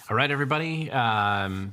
All right, everybody.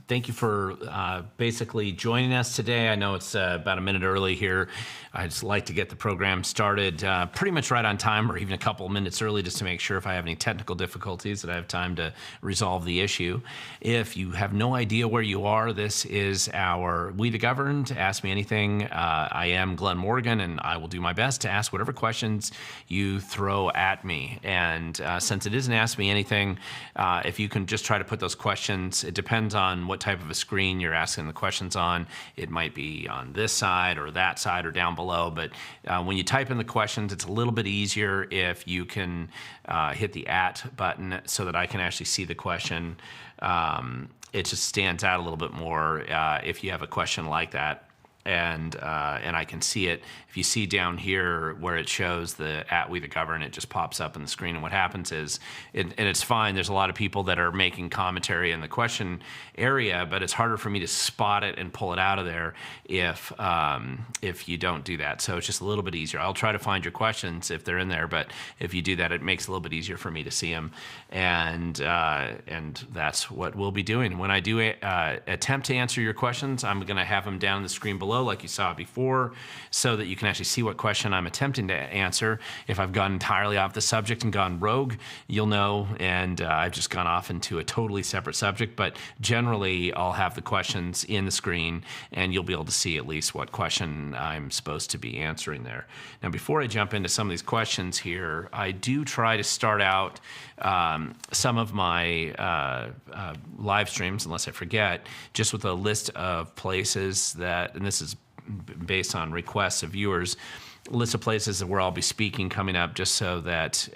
Thank you for basically joining us today. I know it's about a minute early here. I'd just like to get the program started pretty much right on time, or even a couple of minutes early, just to make sure if I have any technical difficulties that I have time to resolve the issue. If you have no idea where you are, this is our We the Governed. Ask Me Anything. I am Glenn Morgan, and I will do my best to ask whatever questions you throw at me. And since it isn't Ask Me Anything, if you can just try to put those questions, it depends on what type of a screen you're asking the questions on. It might be on this side or that side or down below, but when you type in the questions, it's a little bit easier if you can hit the @ button so that I can actually see the question. It just stands out a little bit more if you have a question like that. And I can see it. If you see down here where it shows the @We the Govern, it just pops up on the screen. And what happens is, and it's fine, there's a lot of people that are making commentary in the question area, but it's harder for me to spot it and pull it out of there if you don't do that. So it's just a little bit easier. I'll try to find your questions if they're in there, but if you do that, it makes it a little bit easier for me to see them. And that's what we'll be doing. When I do attempt to answer your questions, I'm going to have them down on the screen below like you saw before, so that you can actually see what question I'm attempting to answer. If I've gone entirely off the subject and gone rogue, you'll know, and I've just gone off into a totally separate subject, but generally I'll have the questions in the screen and you'll be able to see at least what question I'm supposed to be answering there. Now, before I jump into some of these questions here, I do try to start out some of my live streams, unless I forget, just with a list of places that, and this is based on requests of viewers, a list of places where I'll be speaking coming up, just so that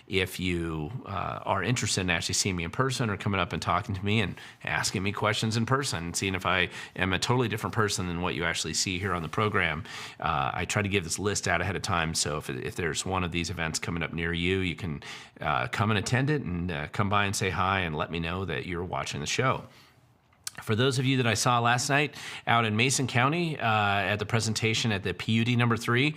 if you are interested in actually seeing me in person or coming up and talking to me and asking me questions in person, seeing if I am a totally different person than what you actually see here on the program, I try to give this list out ahead of time. So if there's one of these events coming up near you, you can come and attend it and come by and say hi and let me know that you're watching the show. For those of you that I saw last night out in Mason County at the presentation at the PUD number 3,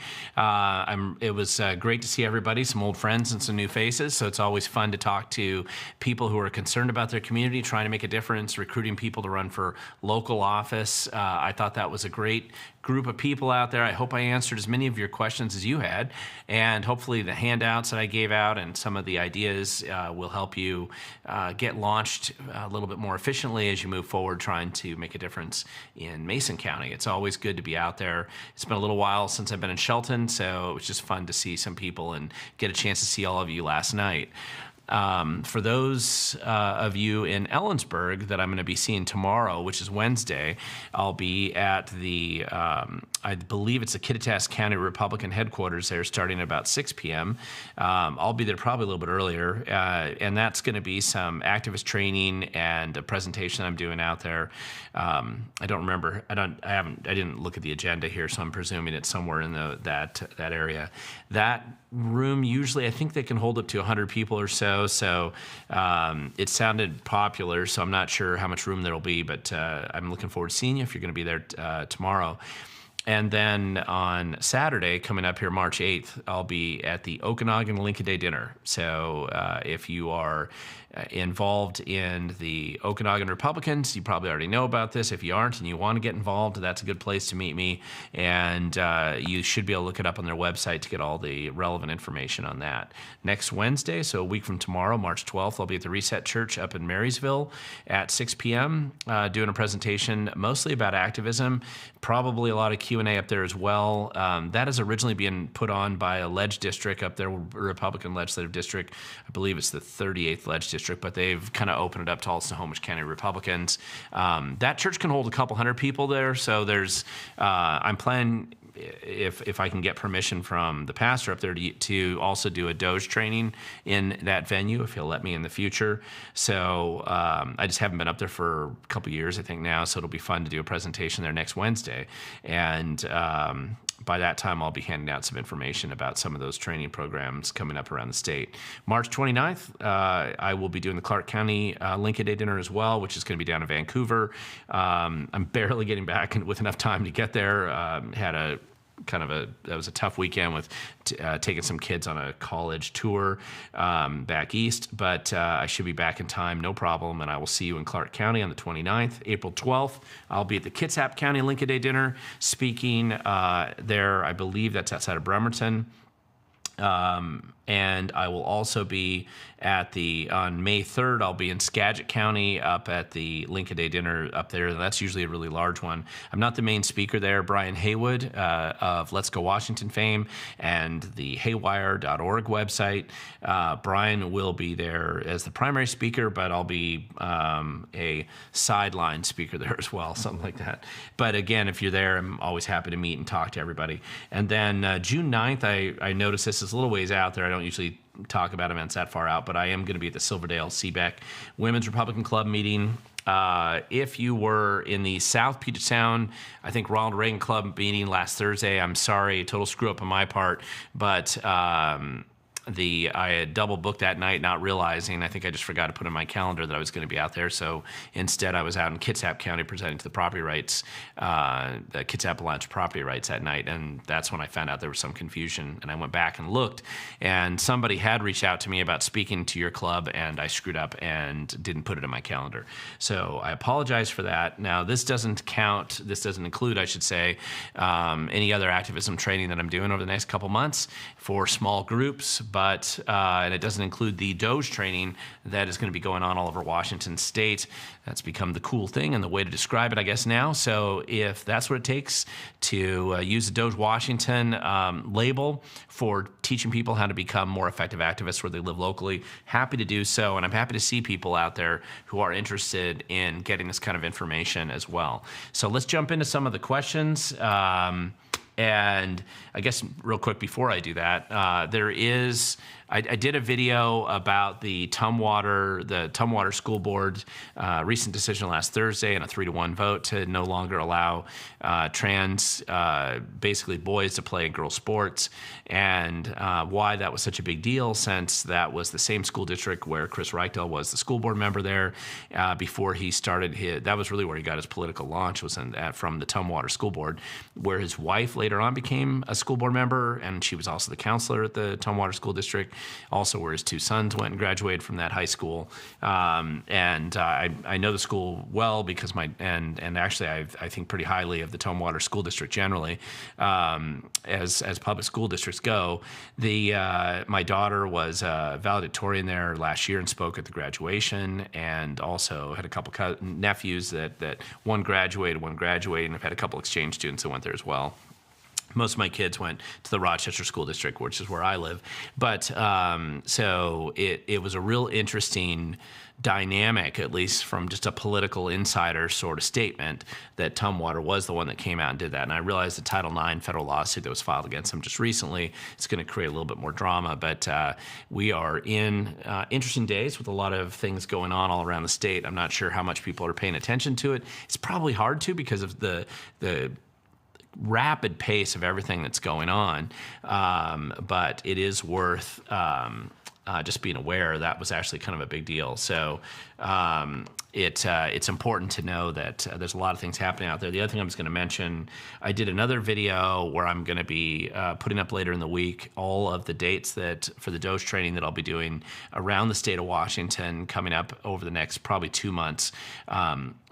it was great to see everybody, some old friends and some new faces. So it's always fun to talk to people who are concerned about their community, trying to make a difference, recruiting people to run for local office. I thought that was a great group of people out there. I hope I answered as many of your questions as you had, and hopefully the handouts that I gave out and some of the ideas will help you get launched a little bit more efficiently as you move forward trying to make a difference in Mason County. It's always good to be out there. It's been a little while since I've been in Shelton, so it was just fun to see some people and get a chance to see all of you last night. For those of you in Ellensburg that I'm going to be seeing tomorrow, which is Wednesday, I'll be at the, I believe it's the Kittitas County Republican headquarters there, starting at about 6 p.m. I'll be there probably a little bit earlier, and that's going to be some activist training and a presentation I'm doing out there. I don't remember. I didn't look at the agenda here, so I'm presuming it's somewhere in that area. That room usually, I think they can hold up to 100 people or so. So it sounded popular, so I'm not sure how much room there'll be, but I'm looking forward to seeing you if you're going to be there tomorrow. And then on Saturday, coming up here, March 8th, I'll be at the Okanagan Lincoln Day Dinner. So if you are involved in the Okanagan Republicans, you probably already know about this. If you aren't and you want to get involved, that's a good place to meet me. And you should be able to look it up on their website to get all the relevant information on that. Next Wednesday, so a week from tomorrow, March 12th, I'll be at the Reset Church up in Marysville at 6 p.m. Doing a presentation mostly about activism, probably a lot of Q&A up there as well. That is originally being put on by a ledge district up there, a Republican legislative district. I believe it's the 38th ledge district, but they've kind of opened it up to all Snohomish County Republicans. That church can hold a couple hundred people there, so there's, I'm planning, if I can get permission from the pastor up there to also do a DOGE training in that venue, if he'll let me in the future. So I just haven't been up there for a couple years, I think now, so it'll be fun to do a presentation there next Wednesday. And by that time, I'll be handing out some information about some of those training programs coming up around the state. March 29th, I will be doing the Clark County Lincoln Day Dinner as well, which is going to be down in Vancouver. I'm barely getting back with enough time to get there. Had a that was a tough weekend with taking some kids on a college tour back east, but I should be back in time, no problem, and I will see you in Clark County on the 29th. April 12th, I'll be at the Kitsap County Lincoln Day Dinner speaking there. I believe that's outside of Bremerton. And I will also be on May 3rd, I'll be in Skagit County up at the Lincoln Day Dinner up there. That's usually a really large one. I'm not the main speaker there. Brian Haywood of Let's Go Washington fame and the haywire.org website. Brian will be there as the primary speaker, but I'll be a sideline speaker there as well, something like that. But again, if you're there, I'm always happy to meet and talk to everybody. And then June 9th, I noticed this is a little ways out there. I don't usually talk about events that far out, but I am going to be at the Silverdale Seebeck Women's Republican Club meeting. If you were in the South Puget Sound, I think Ronald Reagan Club meeting last Thursday, I'm sorry, total screw up on my part, but I had double booked that night, not realizing. I think I just forgot to put in my calendar that I was going to be out there. So instead, I was out in Kitsap County presenting to the property rights, the Kitsap Alliance property rights that night, and that's when I found out there was some confusion. And I went back and looked, and somebody had reached out to me about speaking to your club, and I screwed up and didn't put it in my calendar. So I apologize for that. Now, this doesn't include, I should say, any other activism training that I'm doing over the next couple months for small groups. But and it doesn't include the DOGE training that is going to be going on all over Washington State. That's become the cool thing and the way to describe it, I guess, now. So if that's what it takes to use the DOGE Washington label for teaching people how to become more effective activists where they live locally, happy to do so. And I'm happy to see people out there who are interested in getting this kind of information as well. So let's jump into some of the questions. And I guess real quick before I do that, I did a video about the Tumwater School Board recent decision last Thursday in a 3-1 vote to no longer allow trans, basically boys to play girls sports, and why that was such a big deal, since that was the same school district where Chris Reykdal was the school board member there before he started that was really where he got his political launch, was from the Tumwater School Board, where his wife later on became a school board member, and she was also the counselor at the Tumwater School District, also where his 2 sons went and graduated from that high school. And I know the school well because actually I think pretty highly of the Tumwater School District generally, as public school districts go. My daughter was valedictorian there last year and spoke at the graduation, and also had a couple nephews that one graduated, and I've had a couple exchange students that went there as well. Most of my kids went to the Rochester School District, which is where I live. But so it was a real interesting dynamic, at least from just a political insider sort of statement, that Tumwater was the one that came out and did that. And I realized the Title IX federal lawsuit that was filed against them just recently, it's going to create a little bit more drama. But we are in interesting days with a lot of things going on all around the state. I'm not sure how much people are paying attention to it. It's probably hard to, because of the rapid pace of everything that's going on, but it is worth just being aware that was actually kind of a big deal. So it's important to know that there's a lot of things happening out there. The other thing I was going to mention, I did another video where I'm going to be putting up later in the week all of the dates that for the DOGE training that I'll be doing around the state of Washington coming up over the next probably 2 months.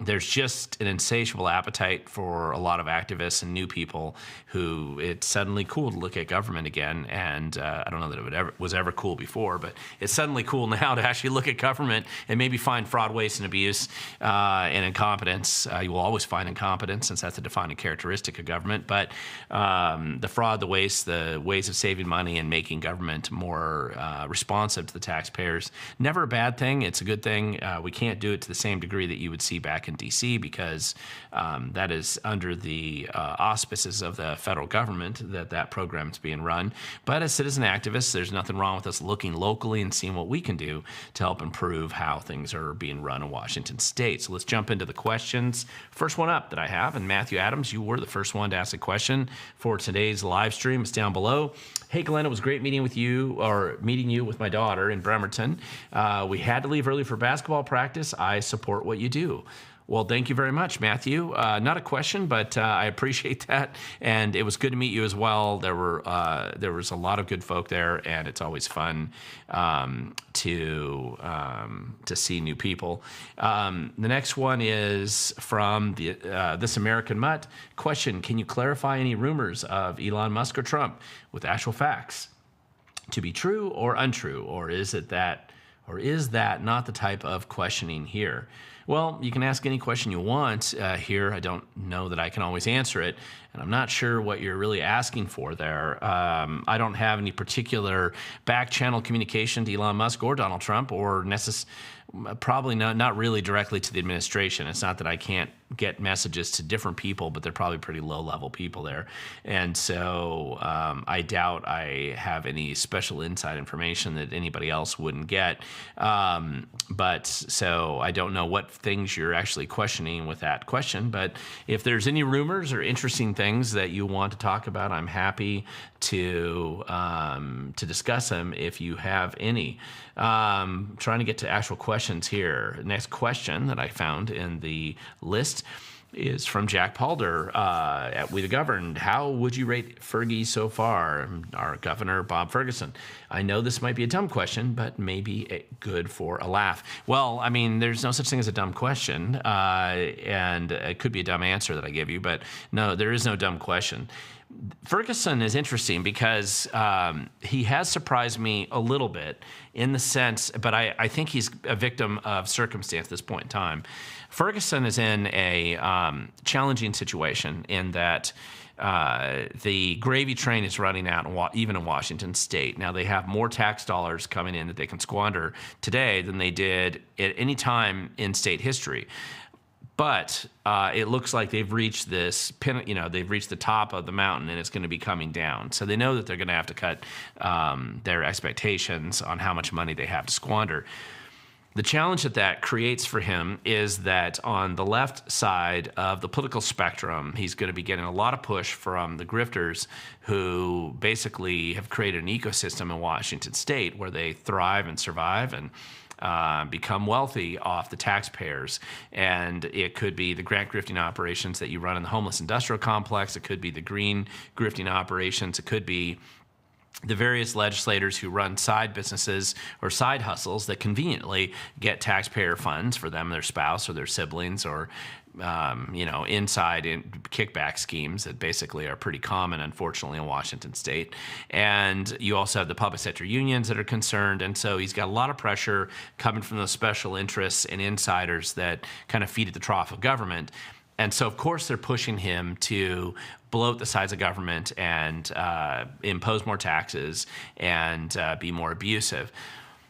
There's just an insatiable appetite for a lot of activists and new people who it's suddenly cool to look at government again. And I don't know that it was ever cool before, but it's suddenly cool now to actually look at government and maybe find fraud, waste, and abuse and incompetence. You will always find incompetence, since that's a defining characteristic of government. But the fraud, the waste, the ways of saving money and making government more responsive to the taxpayers, never a bad thing. It's a good thing. We can't do it to the same degree that you would see back in D.C. because that is under the auspices of the federal government that program is being run. But as citizen activists, there's nothing wrong with us looking locally and seeing what we can do to help improve how things are being run in Washington State. So let's jump into the questions. First one up that I have, and Matthew Adams, you were the first one to ask a question for today's live stream. It's down below. Hey, Glenn, it was great meeting you with my daughter in Bremerton. We had to leave early for basketball practice. I support what you do. Well, thank you very much, Matthew. Not a question, but I appreciate that, and it was good to meet you as well. There was a lot of good folk there, and it's always fun to see new people. The next one is from This American Mutt. Question: can you clarify any rumors of Elon Musk or Trump with actual facts to be true or untrue, or is that not the type of questioning here? Well, you can ask any question you want here. I don't know that I can always answer it, and I'm not sure what you're really asking for there. I don't have any particular back-channel communication to Elon Musk or Donald Trump, or probably not really directly to the administration. It's not that I can't get messages to different people, but they're probably pretty low-level people there. And so I doubt I have any special inside information that anybody else wouldn't get. But so I don't know what things you're actually questioning with that question. But if there's any rumors or interesting things that you want to talk about, I'm happy to discuss them if you have any. Trying to get to actual questions here. Next question that I found in the list is from Jack Palder at We the Governed. How would you rate Fergie so far? Our governor, Bob Ferguson. I know this might be a dumb question, but maybe good for a laugh. Well, I mean, there's no such thing as a dumb question, and it could be a dumb answer that I give you, but no, there is no dumb question. Ferguson is interesting because he has surprised me a little bit in the sense, but I think he's a victim of circumstance at this point in time. Ferguson is in a challenging situation in that the gravy train is running out, even in Washington State. Now, they have more tax dollars coming in that they can squander today than they did at any time in state history. But it looks like they've reached they've reached the top of the mountain, and it's going to be coming down. So they know that they're going to have to cut their expectations on how much money they have to squander. The challenge that creates for him is that on the left side of the political spectrum, he's going to be getting a lot of push from the grifters who basically have created an ecosystem in Washington State where they thrive and survive and become wealthy off the taxpayers. And it could be the grant grifting operations that you run in the homeless industrial complex. It could be the green grifting operations. It could be the various legislators who run side businesses or side hustles that conveniently get taxpayer funds for them, their spouse, or their siblings, or inside kickback schemes that basically are pretty common, unfortunately, in Washington State. And you also have the public sector unions that are concerned. And so he's got a lot of pressure coming from those special interests and insiders that kind of feed at the trough of government. And so, of course, they're pushing him to bloat the size of government and impose more taxes and be more abusive.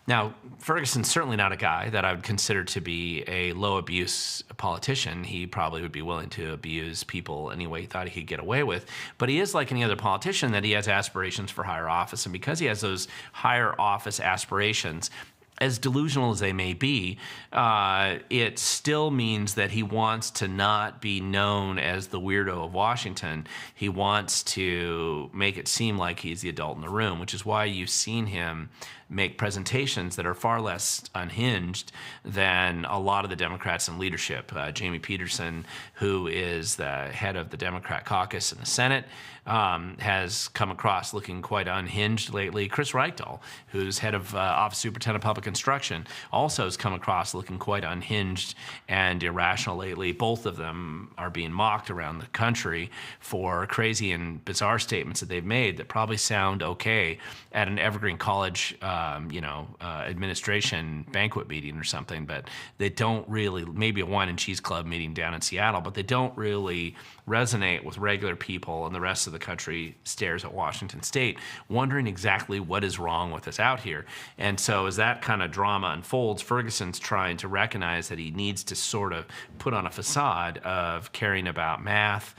Now, Ferguson's certainly not a guy that I would consider to be a low abuse politician. He probably would be willing to abuse people any way he thought he could get away with. But he is like any other politician, that he has aspirations for higher office. And because he has those higher office aspirations, as delusional as they may be, it still means that he wants to not be known as the weirdo of Washington. He wants to make it seem like he's the adult in the room, which is why you've seen him make presentations that are far less unhinged than a lot of the Democrats in leadership. Jamie Peterson, who is the head of the Democrat caucus in the Senate, has come across looking quite unhinged lately. Chris Reykdal, who's head of Office Superintendent of Public Instruction, also has come across looking quite unhinged and irrational lately. Both of them are being mocked around the country for crazy and bizarre statements that they've made that probably sound okay at an Evergreen College administration banquet meeting or something, but they don't really, maybe a wine and cheese club meeting down in Seattle, but they don't really resonate with regular people, and the rest of the country stares at Washington State, wondering exactly what is wrong with us out here. And so as that kind of drama unfolds, Ferguson's trying to recognize that he needs to sort of put on a facade of caring about math.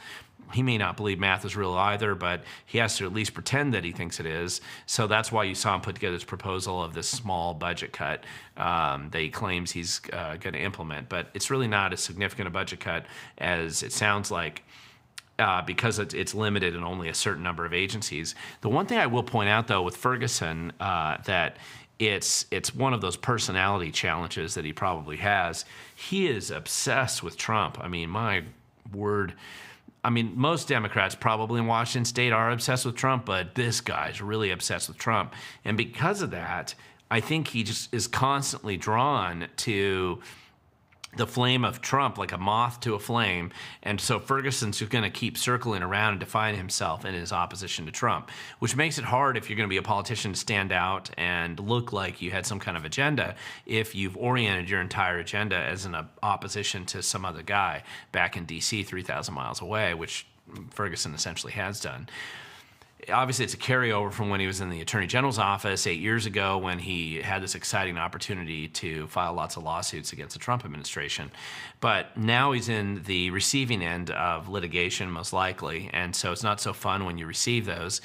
He may not believe math is real either, but he has to at least pretend that he thinks it is. So that's why you saw him put together this proposal of this small budget cut that he claims he's going to implement. But it's really not as significant a budget cut as it sounds like, because it's limited in only a certain number of agencies. The one thing I will point out, though, with Ferguson that it's one of those personality challenges that he probably has. He is obsessed with Trump. I mean, my word. I mean, most Democrats probably in Washington State are obsessed with Trump, but this guy's really obsessed with Trump. And because of that, I think he just is constantly drawn to the flame of Trump like a moth to a flame. And so Ferguson's going to keep circling around and define himself in his opposition to Trump, which makes it hard if you're going to be a politician to stand out and look like you had some kind of agenda if you've oriented your entire agenda as an opposition to some other guy back in D.C. 3,000 miles away, which Ferguson essentially has done. Obviously, it's a carryover from when he was in the Attorney General's office 8 years ago when he had this exciting opportunity to file lots of lawsuits against the Trump administration. But now he's in the receiving end of litigation, most likely, and so it's not so fun when you receive those.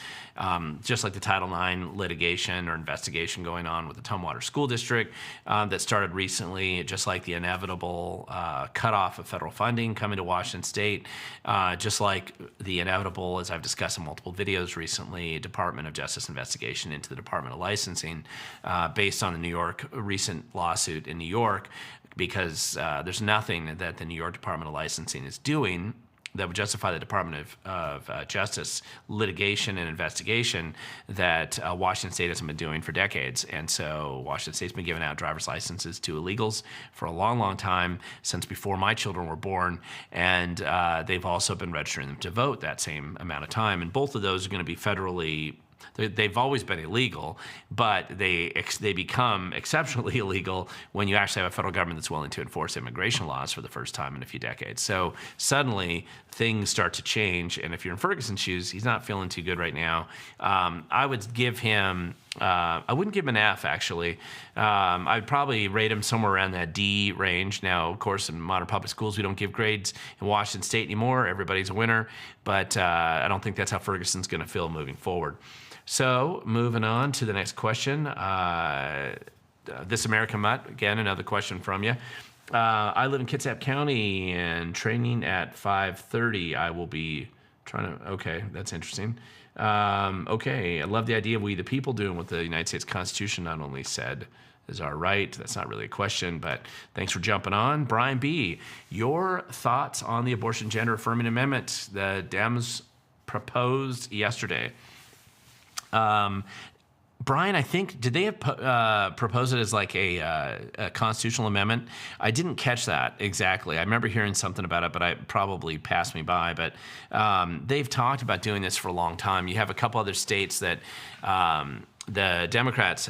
Just like the Title IX litigation or investigation going on with the Tumwater School District that started recently, just like the inevitable cutoff of federal funding coming to Washington State, just like the inevitable, as I've discussed in multiple videos recently, Department of Justice investigation into the Department of Licensing based on the New York recent lawsuit in New York, because there's nothing that the New York Department of Licensing is doing that would justify the Department of Justice litigation and investigation that Washington State hasn't been doing for decades. And so Washington State's been giving out driver's licenses to illegals for a long, long time, since before my children were born. And they've also been registering them to vote that same amount of time. And both of those are going to be federally. They've always been illegal, but they become exceptionally illegal when you actually have a federal government that's willing to enforce immigration laws for the first time in a few decades. So suddenly things start to change, and if you're in Ferguson's shoes, he's not feeling too good right now. I would give him. I wouldn't give him an F, actually. I'd probably rate him somewhere around that D range. Now, of course, in modern public schools, we don't give grades in Washington State anymore. Everybody's a winner, but I don't think that's how Ferguson's going to feel moving forward. So, moving on to the next question. This American Mutt, again, another question from you. I live in Kitsap County and training at 5:30. I will be trying to, okay, that's interesting. Okay, I love the idea of we the people doing what the United States Constitution not only said is our right. That's not really a question, but thanks for jumping on. Brian B., your thoughts on the abortion gender affirming amendment the Dems proposed yesterday? Brian, I think, did they have proposed it as like a constitutional amendment? I didn't catch that exactly. I remember hearing something about it, but it probably passed me by. But they've talked about doing this for a long time. You have a couple other states that the Democrats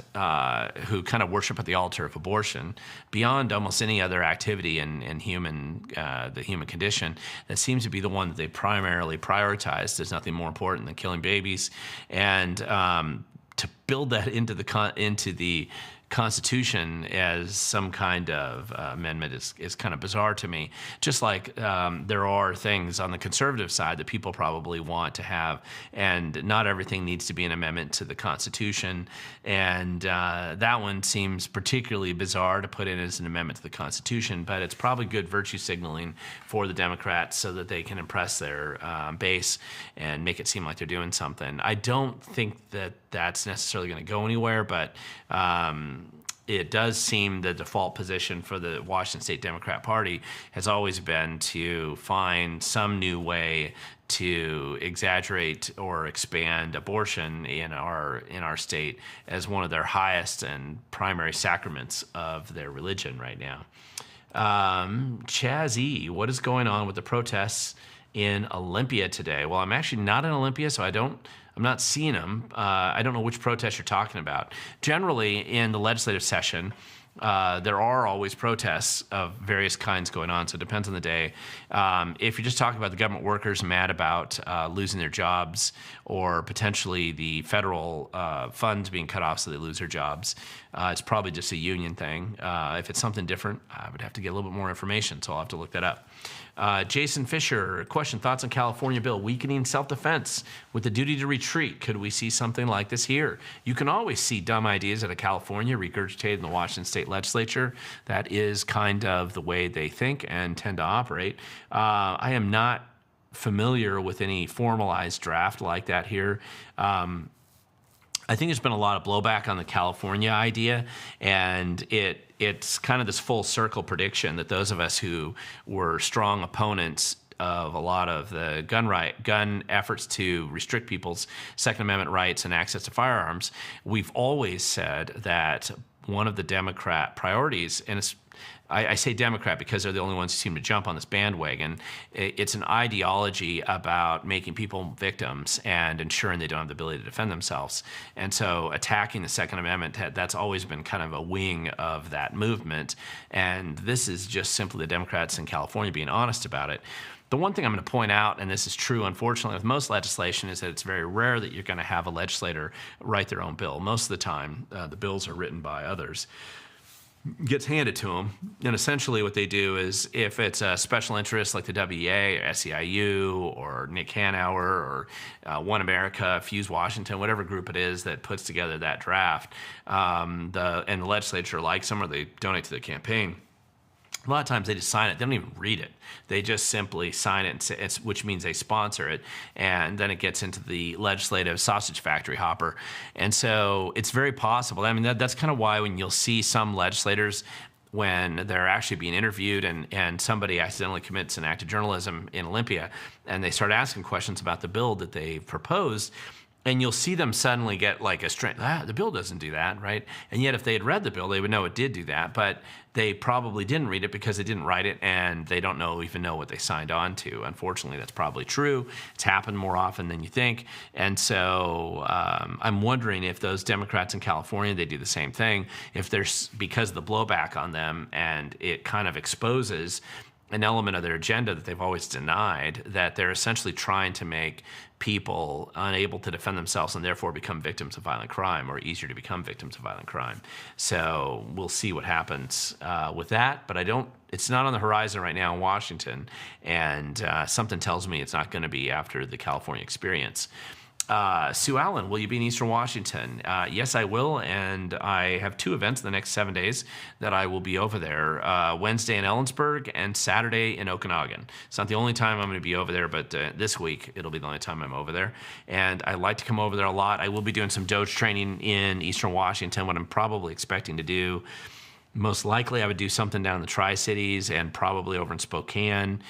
who kind of worship at the altar of abortion, beyond almost any other activity in the human condition, that seems to be the one that they primarily prioritize. There's nothing more important than killing babies, and to build that into the Constitution as some kind of amendment is kind of bizarre to me. Just like there are things on the conservative side that people probably want to have, and not everything needs to be an amendment to the Constitution. And that one seems particularly bizarre to put in as an amendment to the Constitution, but it's probably good virtue signaling for the Democrats so that they can impress their base and make it seem like they're doing something. I don't think that that's necessarily going to go anywhere, but it does seem the default position for the Washington State Democrat Party has always been to find some new way to exaggerate or expand abortion in our state as one of their highest and primary sacraments of their religion right now. Chaz E., what is going on with the protests in Olympia today? Well, I'm actually not in Olympia, so I'm not seeing them. I don't know which protests you're talking about. Generally, in the legislative session, there are always protests of various kinds going on, so it depends on the day. If you're just talking about the government workers mad about losing their jobs, or potentially the federal funds being cut off so they lose their jobs, it's probably just a union thing. If it's something different, I would have to get a little bit more information, so I'll have to look that up. Jason Fisher, question, thoughts on California bill weakening self-defense with the duty to retreat? Could we see something like this here? You can always see dumb ideas out of California regurgitated in the Washington State legislature. That is kind of the way they think and tend to operate. I am not familiar with any formalized draft like that here. I think there's been a lot of blowback on the California idea, and it's kind of this full circle prediction that those of us who were strong opponents of a lot of the gun efforts to restrict people's Second Amendment rights and access to firearms, we've always said that one of the Democrat priorities, and I say Democrat because they're the only ones who seem to jump on this bandwagon. It's an ideology about making people victims and ensuring they don't have the ability to defend themselves. And so attacking the Second Amendment, that's always been kind of a wing of that movement. And this is just simply the Democrats in California being honest about it. The one thing I'm going to point out, and this is true, unfortunately, with most legislation, is that it's very rare that you're going to have a legislator write their own bill. Most of the time, the bills are written by others. Gets handed to them, and essentially what they do is, if it's a special interest like the WEA or SEIU or Nick Hanauer or One America, Fuse Washington, whatever group it is that puts together that draft, and the legislature likes them or they donate to the campaign, a lot of times they just sign it. They don't even read it. They just simply sign it, which means they sponsor it, and then it gets into the legislative sausage factory hopper. And so it's very possible. I mean, that's kind of why when you'll see some legislators, when they're actually being interviewed and somebody accidentally commits an act of journalism in Olympia, and they start asking questions about the bill that they've proposed, and you'll see them suddenly get like a strength. The bill doesn't do that, right? And yet if they had read the bill, they would know it did do that, but they probably didn't read it because they didn't write it, and they don't even know what they signed on to. Unfortunately, that's probably true. It's happened more often than you think. And so I'm wondering if those Democrats in California, they do the same thing, if there's, because of the blowback on them, and it kind of exposes an element of their agenda that they've always denied, that they're essentially trying to make people unable to defend themselves and therefore become victims of violent crime, or easier to become victims of violent crime. So we'll see what happens with that, but it's not on the horizon right now in Washington, and something tells me it's not going to be after the California experience. Sue Allen, will you be in Eastern Washington? Yes, I will, and I have 2 events in the next 7 days that I will be over there, Wednesday in Ellensburg and Saturday in Okanagan. It's not the only time I'm going to be over there, but this week it'll be the only time I'm over there, and I like to come over there a lot. I will be doing some DOGE training in Eastern Washington. What I'm probably expecting to do, most likely I would do something down in the Tri-Cities and probably over in Spokane,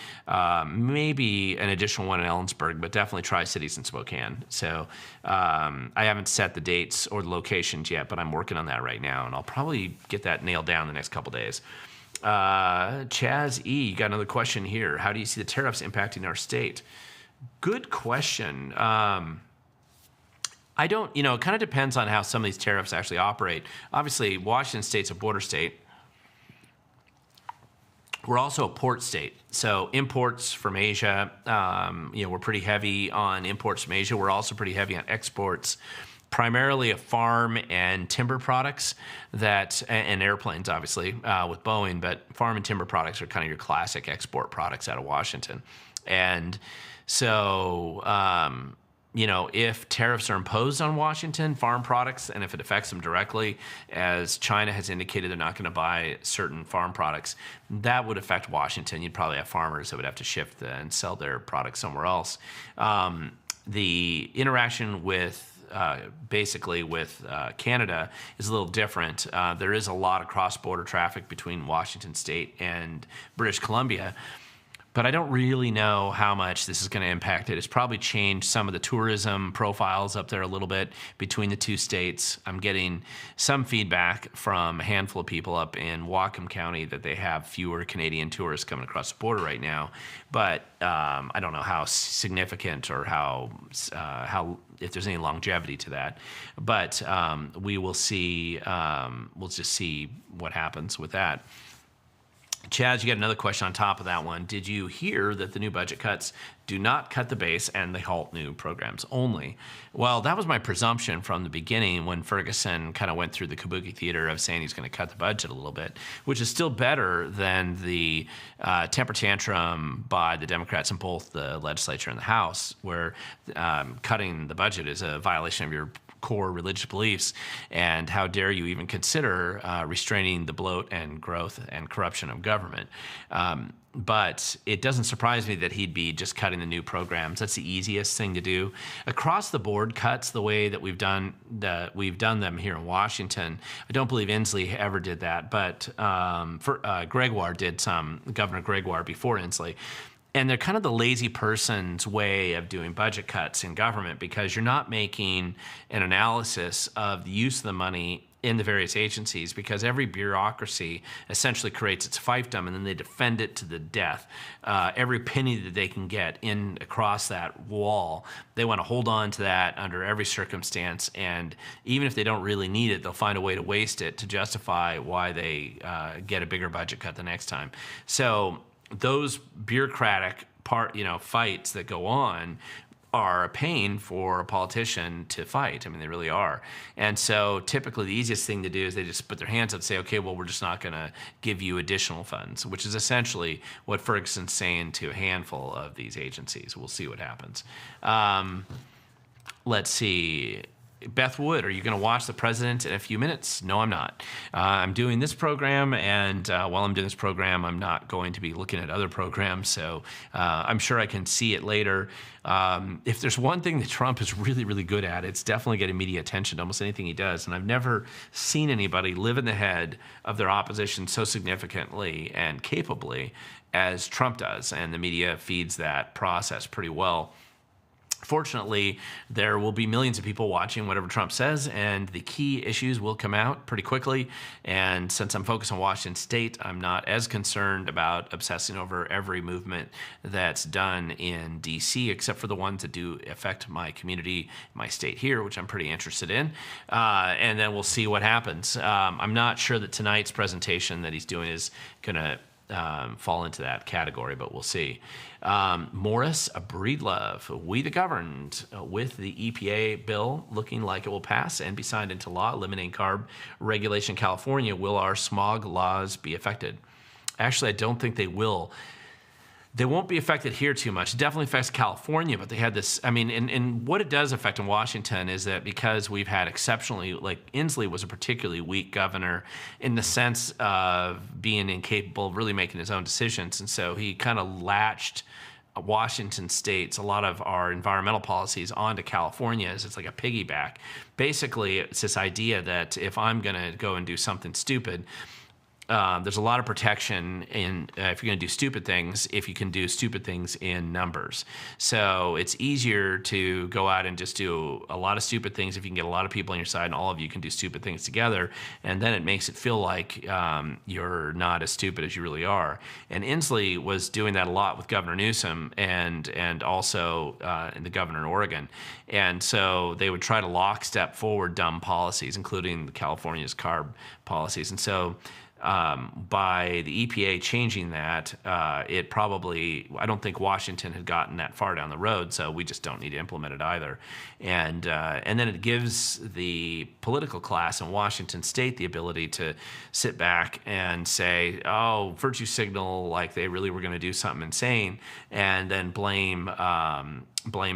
maybe an additional one in Ellensburg, but definitely Tri-Cities and Spokane. So I haven't set the dates or the locations yet, but I'm working on that right now, and I'll probably get that nailed down the next couple days. Chaz E, you got another question here. How do you see the tariffs impacting our state? Good question. I don't, it kind of depends on how some of these tariffs actually operate. Obviously, Washington State's a border state. We're also a port state. So imports from Asia, we're pretty heavy on imports from Asia. We're also pretty heavy on exports, primarily of farm and timber products and airplanes, obviously, with Boeing, but farm and timber products are kind of your classic export products out of Washington. And so, if tariffs are imposed on Washington farm products, and if it affects them directly, as China has indicated they're not going to buy certain farm products, that would affect Washington. You'd probably have farmers that would have to shift and sell their products somewhere else. The interaction with Canada is a little different. There is a lot of cross-border traffic between Washington State and British Columbia, but I don't really know how much this is going to impact it. It's probably changed some of the tourism profiles up there a little bit between the two states. I'm getting some feedback from a handful of people up in Whatcom County that they have fewer Canadian tourists coming across the border right now. But I don't know how significant or how if there's any longevity to that. But we will see. We'll just see what happens with that. Chaz, you got another question on top of that one. Did you hear that the new budget cuts do not cut the base and they halt new programs only? Well, that was my presumption from the beginning when Ferguson kind of went through the kabuki theater of saying he's going to cut the budget a little bit, which is still better than the temper tantrum by the Democrats in both the legislature and the House, where cutting the budget is a violation of your core religious beliefs, and how dare you even consider restraining the bloat and growth and corruption of government. But it doesn't surprise me that he'd be just cutting the new programs. That's the easiest thing to do. Across the board cuts, the way that we've done them here in Washington. I don't believe Inslee ever did that, but Gregoire did some, Governor Gregoire before Inslee. And they're kind of the lazy person's way of doing budget cuts in government, because you're not making an analysis of the use of the money in the various agencies, because every bureaucracy essentially creates its fiefdom and then they defend it to the death. Every penny that they can get in across that wall, they want to hold on to that under every circumstance, and even if they don't really need it, they'll find a way to waste it to justify why they get a bigger budget cut the next time. So those bureaucratic fights that go on are a pain for a politician to fight. I mean, they really are. And so typically the easiest thing to do is they just put their hands up and say, okay, well, we're just not going to give you additional funds, which is essentially what Ferguson's saying to a handful of these agencies. We'll see what happens. Let's see. Beth Wood, are you going to watch the president in a few minutes? No, I'm not. I'm doing this program, and while I'm doing this program, I'm not going to be looking at other programs, so I'm sure I can see it later. If there's one thing that Trump is really, really good at, it's definitely getting media attention to almost anything he does, and I've never seen anybody live in the head of their opposition so significantly and capably as Trump does, and the media feeds that process pretty well. Fortunately, there will be millions of people watching whatever Trump says, and the key issues will come out pretty quickly. And since I'm focused on Washington State, I'm not as concerned about obsessing over every movement that's done in D.C., except for the ones that do affect my community, my state here, which I'm pretty interested in. And then we'll see what happens. I'm not sure that tonight's presentation that he's doing is going to fall into that category, but we'll see. Morris Breedlove, we the governed, with the EPA bill looking like it will pass and be signed into law, eliminating carb regulation in California, will our smog laws be affected? Actually, I don't think they will. They won't be affected here too much. It definitely affects California, but they had this, I mean, and what it does affect in Washington is that because we've had exceptionally, like Inslee was a particularly weak governor in the sense of being incapable of really making his own decisions. And so he kind of latched Washington State's, a lot of our environmental policies onto California as it's like a piggyback. Basically, it's this idea that if I'm going to go and do something stupid, there's a lot of protection in if you're going to do stupid things, if you can do stupid things in numbers. So it's easier to go out and just do a lot of stupid things if you can get a lot of people on your side and all of you can do stupid things together. And then it makes it feel like you're not as stupid as you really are. And Inslee was doing that a lot with Governor Newsom and also the governor in Oregon. And so they would try to lockstep forward dumb policies, including California's CARB policies. And so by the EPA changing that, it probably, I don't think Washington had gotten that far down the road, so we just don't need to implement it either. And then it gives the political class in Washington State the ability to sit back and say, oh, virtue signal, like they really were going to do something insane, and then blame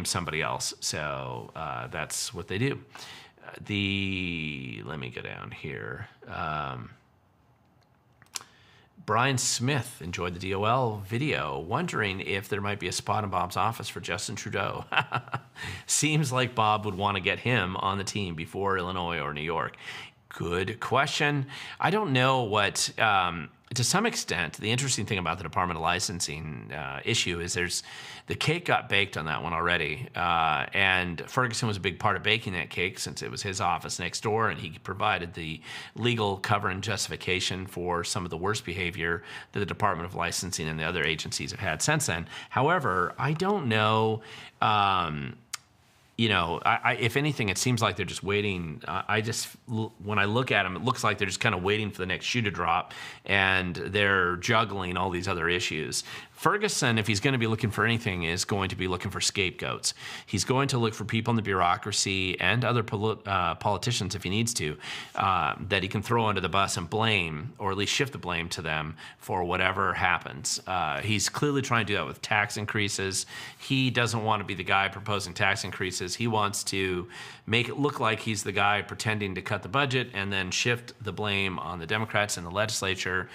somebody else. So that's what they do. Let me go down here. Brian Smith enjoyed the DOL video, wondering if there might be a spot in Bob's office for Justin Trudeau. Seems like Bob would want to get him on the team before Illinois or New York. Good question. I don't know what, to some extent, the interesting thing about the Department of Licensing issue is the cake got baked on that one already. And Ferguson was a big part of baking that cake since it was his office next door, and he provided the legal cover and justification for some of the worst behavior that the Department of Licensing and the other agencies have had since then. However, I don't know. If anything, it seems like they're just waiting. When I look at them, it looks like they're just kind of waiting for the next shoe to drop, and they're juggling all these other issues. Ferguson, if he's going to be looking for anything, is going to be looking for scapegoats. He's going to look for people in the bureaucracy and other politicians, if he needs to, that he can throw under the bus and blame, or at least shift the blame to them for whatever happens. He's clearly trying to do that with tax increases. He doesn't want to be the guy proposing tax increases is he wants to make it look like he's the guy pretending to cut the budget and then shift the blame on the Democrats in the legislature,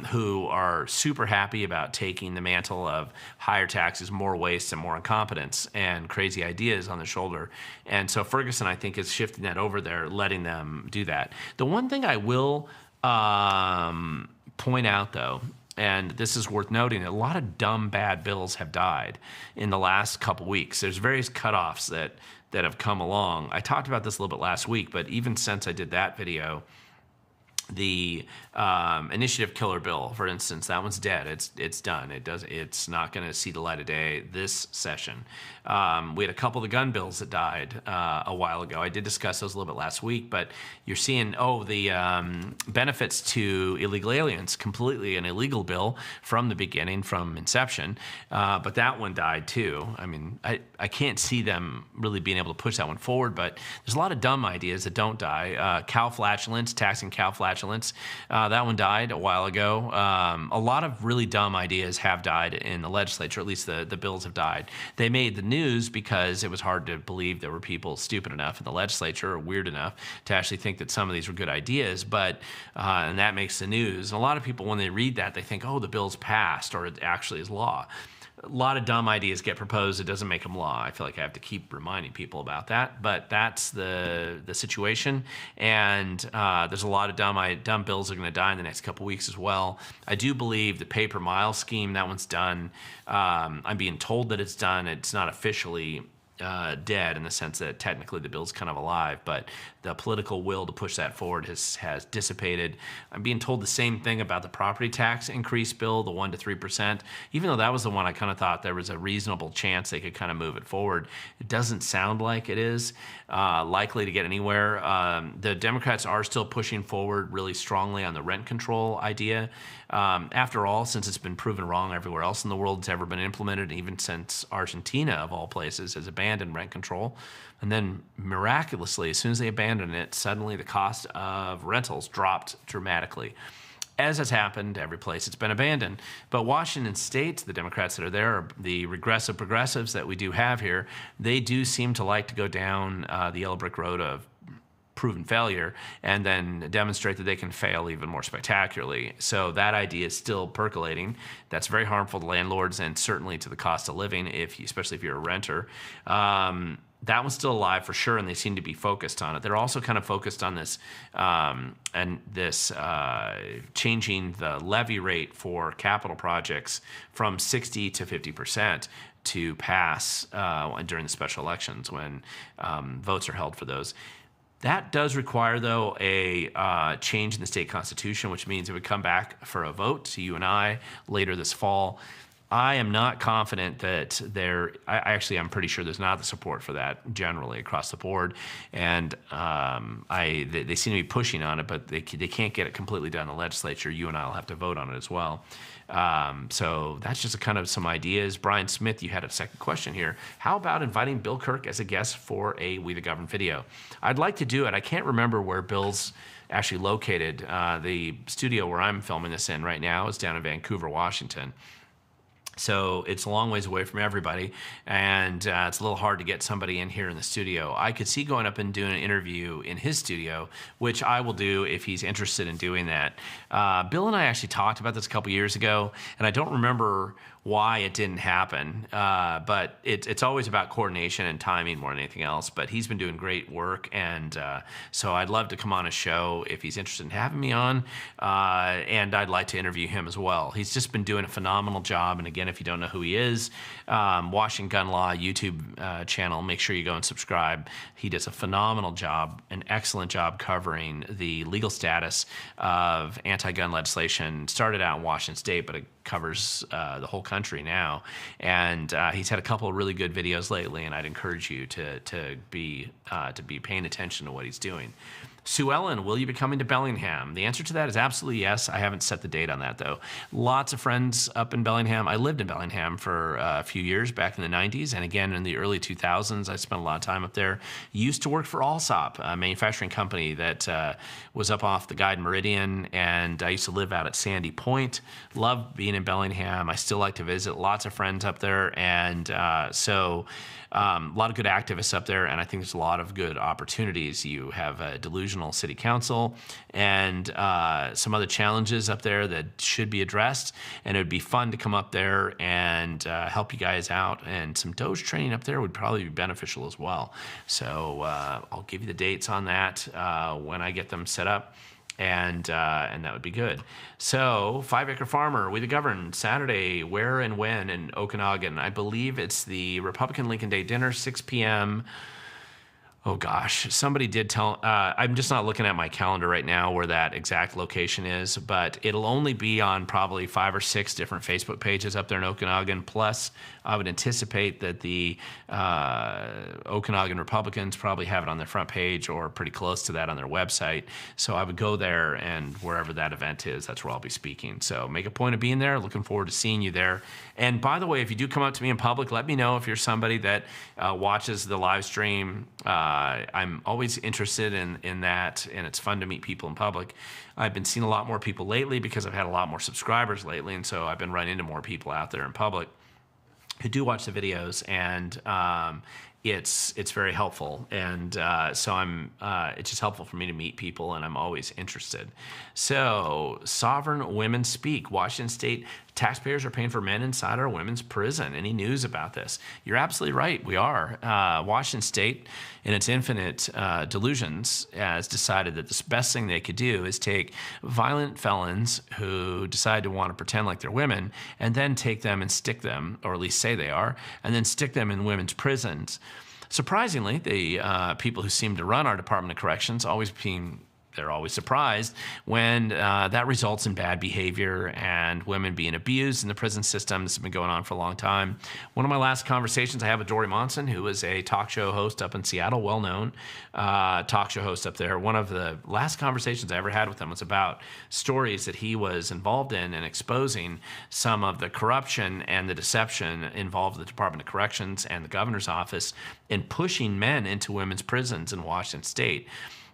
who are super happy about taking the mantle of higher taxes, more waste, and more incompetence and crazy ideas on their shoulder. And so Ferguson, I think, is shifting that over there, letting them do that. The one thing I will point out, though, and this is worth noting, a lot of dumb, bad bills have died in the last couple weeks. There's various cutoffs that have come along. I talked about this a little bit last week, but even since I did that video, the initiative killer bill, for instance, that one's dead. It's done. It's not going to see the light of day this session. We had a couple of the gun bills that died a while ago. I did discuss those a little bit last week, but you're seeing, the benefits to illegal aliens, completely an illegal bill from the beginning, from inception, but that one died too. I mean, I can't see them really being able to push that one forward, but there's a lot of dumb ideas that don't die. Cow flatulence, taxing cow flatulence, that one died a while ago. A lot of really dumb ideas have died in the legislature, at least the bills have died. They made the news because it was hard to believe there were people stupid enough in the legislature or weird enough to actually think that some of these were good ideas, but and that makes the news. And a lot of people, when they read that, they think, oh, the bill's passed, or it actually is law. A lot of dumb ideas get proposed. It doesn't make them law. I feel like I have to keep reminding people about that, but that's the situation. And there's a lot of dumb bills are going to die in the next couple weeks as well. I do believe the pay per mile scheme, that one's done. I'm being told that it's done. It's not officially dead in the sense that technically the bill's kind of alive, but the political will to push that forward has dissipated. I'm being told the same thing about the property tax increase bill, the 1% to 3%, even though that was the one I kind of thought there was a reasonable chance they could kind of move it forward. It doesn't sound like it is likely to get anywhere. The Democrats are still pushing forward really strongly on the rent control idea. After all, since it's been proven wrong everywhere else in the world it's ever been implemented, even since Argentina, of all places, has abandoned rent control. And then miraculously, as soon as they abandoned it, suddenly the cost of rentals dropped dramatically. As has happened every place it's been abandoned. But Washington State, the Democrats that are there, the regressive progressives that we do have here, they do seem to like to go down the yellow brick road of proven failure and then demonstrate that they can fail even more spectacularly. So that idea is still percolating. That's very harmful to landlords and certainly to the cost of living, especially if you're a renter. That one's still alive for sure, and they seem to be focused on it. They're also kind of focused on this changing the levy rate for capital projects from 60 to 50% to pass during the special elections when votes are held for those. That does require, though, a change in the state constitution, which means it would come back for a vote to you and I later this fall. I am not confident that I'm pretty sure there's not the support for that generally across the board. And they seem to be pushing on it, but they can't get it completely done in the legislature. You and I will have to vote on it as well. So that's just kind of some ideas. Brian Smith, you had a second question here. How about inviting Bill Kirk as a guest for a We the Govern video? I'd like to do it. I can't remember where Bill's actually located. The studio where I'm filming this in right now is down in Vancouver, Washington. So it's a long ways away from everybody, and it's a little hard to get somebody in here in the studio. I could see going up and doing an interview in his studio, which I will do if he's interested in doing that. Bill and I actually talked about this a couple years ago, and I don't remember why it didn't happen, but it's always about coordination and timing more than anything else. But he's been doing great work, and so I'd love to come on a show if he's interested in having me on, and I'd like to interview him as well. He's just been doing a phenomenal job, and again, if you don't know who he is, Washington Gun Law YouTube channel, make sure you go and subscribe. He does a phenomenal job, an excellent job covering the legal status of anti-gun legislation. Started out in Washington State, but it covers the whole country now, and he's had a couple of really good videos lately, and I'd encourage you to be paying attention to what he's doing. Sue Ellen, will you be coming to Bellingham? The answer to that is absolutely yes. I haven't set the date on that, though. Lots of friends up in Bellingham. I lived in Bellingham for a few years back in the 90s, and again in the early 2000s. I spent a lot of time up there. Used to work for Allsop, a manufacturing company that was up off the Guide Meridian, and I used to live out at Sandy Point. Love being in Bellingham. I still like to visit. Lots of friends up there, and a lot of good activists up there, and I think there's a lot of good opportunities. You have a delusional city council and some other challenges up there that should be addressed, and it would be fun to come up there and help you guys out, and some DOGE training up there would probably be beneficial as well. So I'll give you the dates on that when I get them set up. And that would be good. So, 5 Acre Farmer, We the Govern, Saturday, where and when in Okanagan? I believe it's the Republican Lincoln Day dinner, 6 p.m. Oh gosh, somebody did tell, I'm just not looking at my calendar right now where that exact location is, but it'll only be on probably 5 or 6 different Facebook pages up there in Okanagan. Plus, I would anticipate that the Okanagan Republicans probably have it on their front page or pretty close to that on their website. So I would go there, and wherever that event is, that's where I'll be speaking. So make a point of being there. Looking forward to seeing you there. And by the way, if you do come up to me in public, let me know if you're somebody that watches the live stream. I'm always interested in that, and it's fun to meet people in public. I've been seeing a lot more people lately because I've had a lot more subscribers lately, and so I've been running into more people out there in public who do watch the videos, and it's very helpful, and so it's just helpful for me to meet people, and I'm always interested. So, Sovereign Women Speak. Washington State taxpayers are paying for men inside our women's prison. Any news about this? You're absolutely right. We are. Washington State, in its infinite delusions, has decided that the best thing they could do is take violent felons who decide to want to pretend like they're women, and then take them and stick them, or at least say they are, and then stick them in women's prisons. Surprisingly, the people who seem to run our Department of Corrections they're always surprised when that results in bad behavior and women being abused in the prison system. This has been going on for a long time. One of my last conversations I have with Dory Monson, who is a talk show host up in Seattle, well-known talk show host up there. One of the last conversations I ever had with him was about stories that he was involved in and exposing some of the corruption and the deception involved with the Department of Corrections and the governor's office in pushing men into women's prisons in Washington State,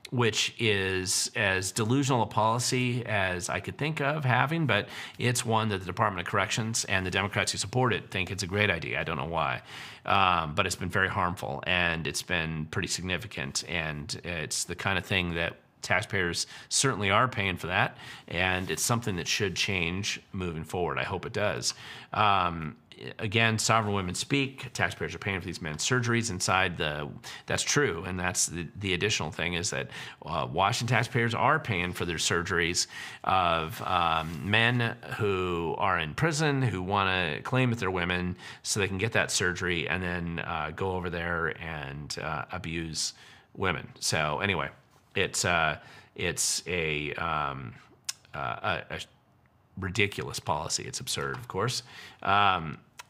which is as delusional a policy as I could think of having, but it's one that the Department of Corrections and the Democrats who support it think it's a great idea. I don't know why, but it's been very harmful, and it's been pretty significant, and it's the kind of thing that taxpayers certainly are paying for that, and it's something that should change moving forward. I hope it does. Again, Sovereign Women Speak. Taxpayers are paying for these men's surgeries inside that's true, and that's the additional thing is that Washington taxpayers are paying for their surgeries of men who are in prison who want to claim that they're women so they can get that surgery and then go over there and abuse women. So anyway, it's a ridiculous policy. It's absurd, of course.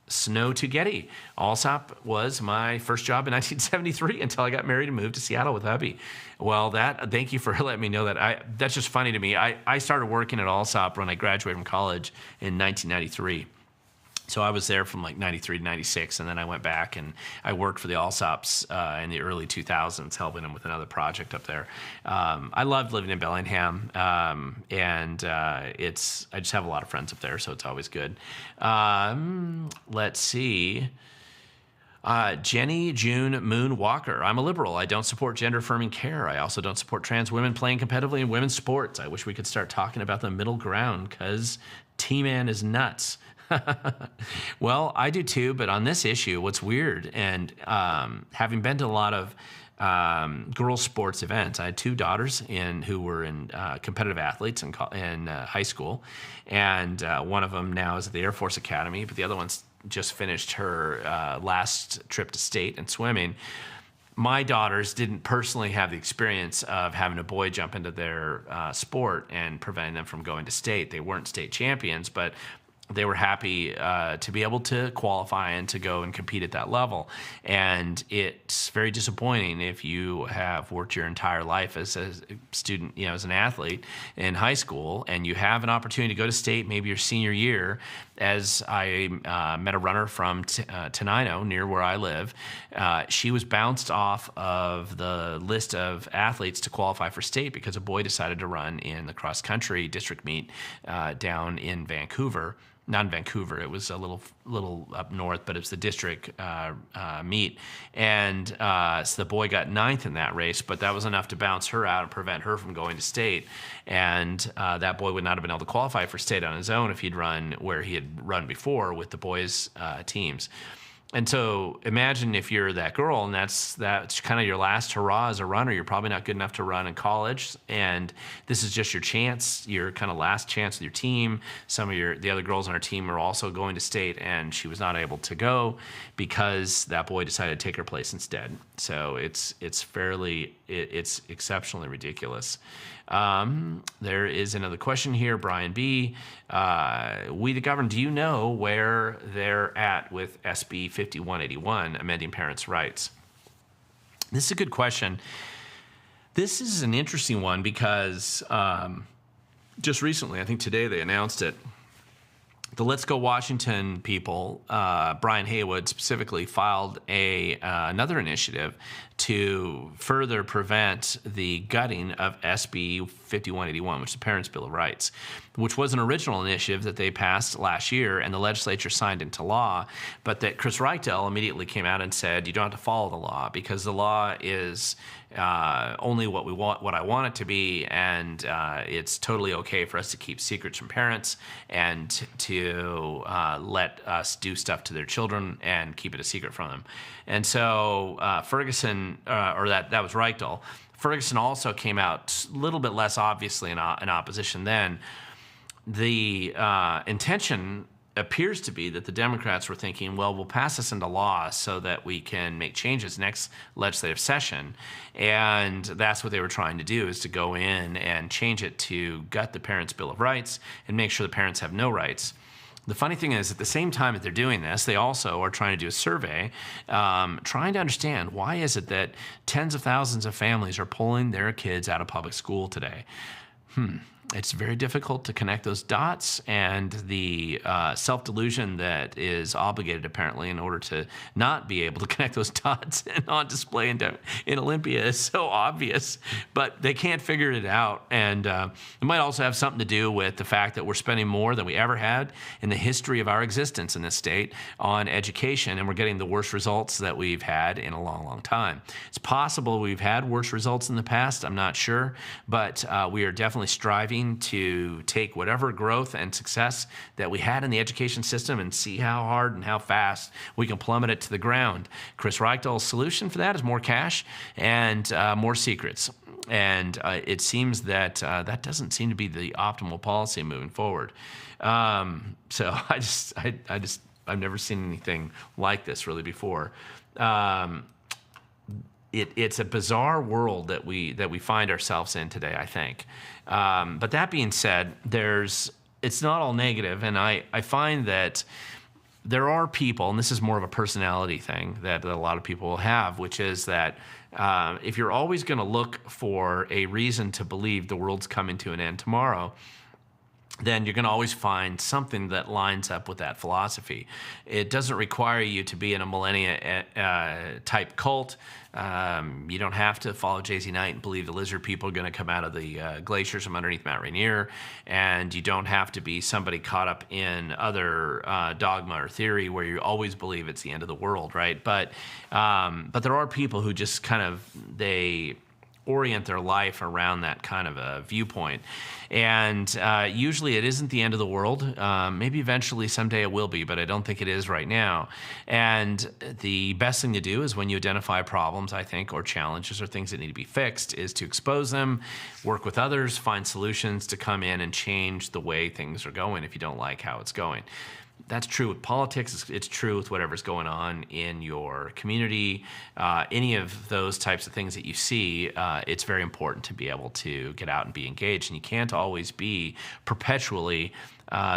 Snow to Getty. Allsop was my first job in 1973 until I got married and moved to Seattle with hubby. Well, thank you for letting me know that. That's just funny to me. I started working at Allsop when I graduated from college in 1993. So I was there from like 93 to 96, and then I went back and I worked for the Allsops in the early 2000s, helping them with another project up there. I loved living in Bellingham, and I just have a lot of friends up there, so it's always good. Let's see. Jenny June Moon Walker. I'm a liberal. I don't support gender-affirming care. I also don't support trans women playing competitively in women's sports. I wish we could start talking about the middle ground because T-Man is nuts. Well, I do too, but on this issue, what's weird, and having been to a lot of girls' sports events, I had 2 daughters who were in competitive athletes in high school, and one of them now is at the Air Force Academy, but the other one's just finished her last trip to state in swimming. My daughters didn't personally have the experience of having a boy jump into their sport and preventing them from going to state. They weren't state champions, but they were happy to be able to qualify and to go and compete at that level. And it's very disappointing if you have worked your entire life as a student, as an athlete in high school, and you have an opportunity to go to state maybe your senior year. As I met a runner from Tenino, near where I live, she was bounced off of the list of athletes to qualify for state because a boy decided to run in the cross-country district meet down in Vancouver. Not in Vancouver, it was a little up north, but it's the district meet. And so the boy got 9th in that race, but that was enough to bounce her out and prevent her from going to state. And that boy would not have been able to qualify for state on his own if he'd run where he had run before with the boys' teams. And so imagine if you're that girl and that's kind of your last hurrah as a runner. You're probably not good enough to run in college, and this is just your chance, your kind of last chance with your team. Some of the other girls on our team are also going to state, and she was not able to go because that boy decided to take her place instead. So it's exceptionally ridiculous. There is another question here, Brian B. We the government, do you know where they're at with SB 5181, amending parents' rights? This is a good question. This is an interesting one because just recently, I think today they announced it. The Let's Go Washington people, Brian Haywood specifically, filed another initiative to further prevent the gutting of SB 5181, which is the Parents' Bill of Rights, which was an original initiative that they passed last year and the legislature signed into law, but that Chris Reykdal immediately came out and said, you don't have to follow the law because the law is only what I want it to be, and it's totally okay for us to keep secrets from parents and to let us do stuff to their children and keep it a secret from them. And so Ferguson, or that was Reykdal. Ferguson also came out a little bit less obviously in opposition then. The intention appears to be that the Democrats were thinking, well, we'll pass this into law so that we can make changes next legislative session. And that's what they were trying to do, is to go in and change it to gut the Parents' Bill of Rights and make sure the parents have no rights. The funny thing is, at the same time that they're doing this, they also are trying to do a survey, trying to understand why is it that tens of thousands of families are pulling their kids out of public school today. It's very difficult to connect those dots, and the self-delusion that is obligated apparently in order to not be able to connect those dots and on display in Olympia is so obvious, but they can't figure it out. And it might also have something to do with the fact that we're spending more than we ever had in the history of our existence in this state on education, and we're getting the worst results that we've had in a long, long time. It's possible we've had worse results in the past, I'm not sure, but we are definitely striving to take whatever growth and success that we had in the education system and see how hard and how fast we can plummet it to the ground. Chris Reykdal's solution for that is more cash and more secrets. And it seems that that doesn't seem to be the optimal policy moving forward. So I've never seen anything like this really before. It's a bizarre world that we find ourselves in today, I think. But that being said, it's not all negative, and I find that there are people, and this is more of a personality thing that a lot of people will have, which is that if you're always going to look for a reason to believe the world's coming to an end tomorrow, then you're going to always find something that lines up with that philosophy. It doesn't require you to be in a millennia type cult. You don't have to follow Jay-Z Knight and believe the lizard people are going to come out of the glaciers from underneath Mount Rainier, and you don't have to be somebody caught up in other dogma or theory where you always believe it's the end of the world, right? But there are people who just they orient their life around that kind of a viewpoint. And usually it isn't the end of the world. Maybe eventually someday it will be, but I don't think it is right now. And the best thing to do is when you identify problems, I think, or challenges or things that need to be fixed, is to expose them, work with others, find solutions to come in and change the way things are going if you don't like how it's going. That's true with politics. It's true with whatever's going on in your community. Any of those types of things that you see, it's very important to be able to get out and be engaged. And you can't always be perpetually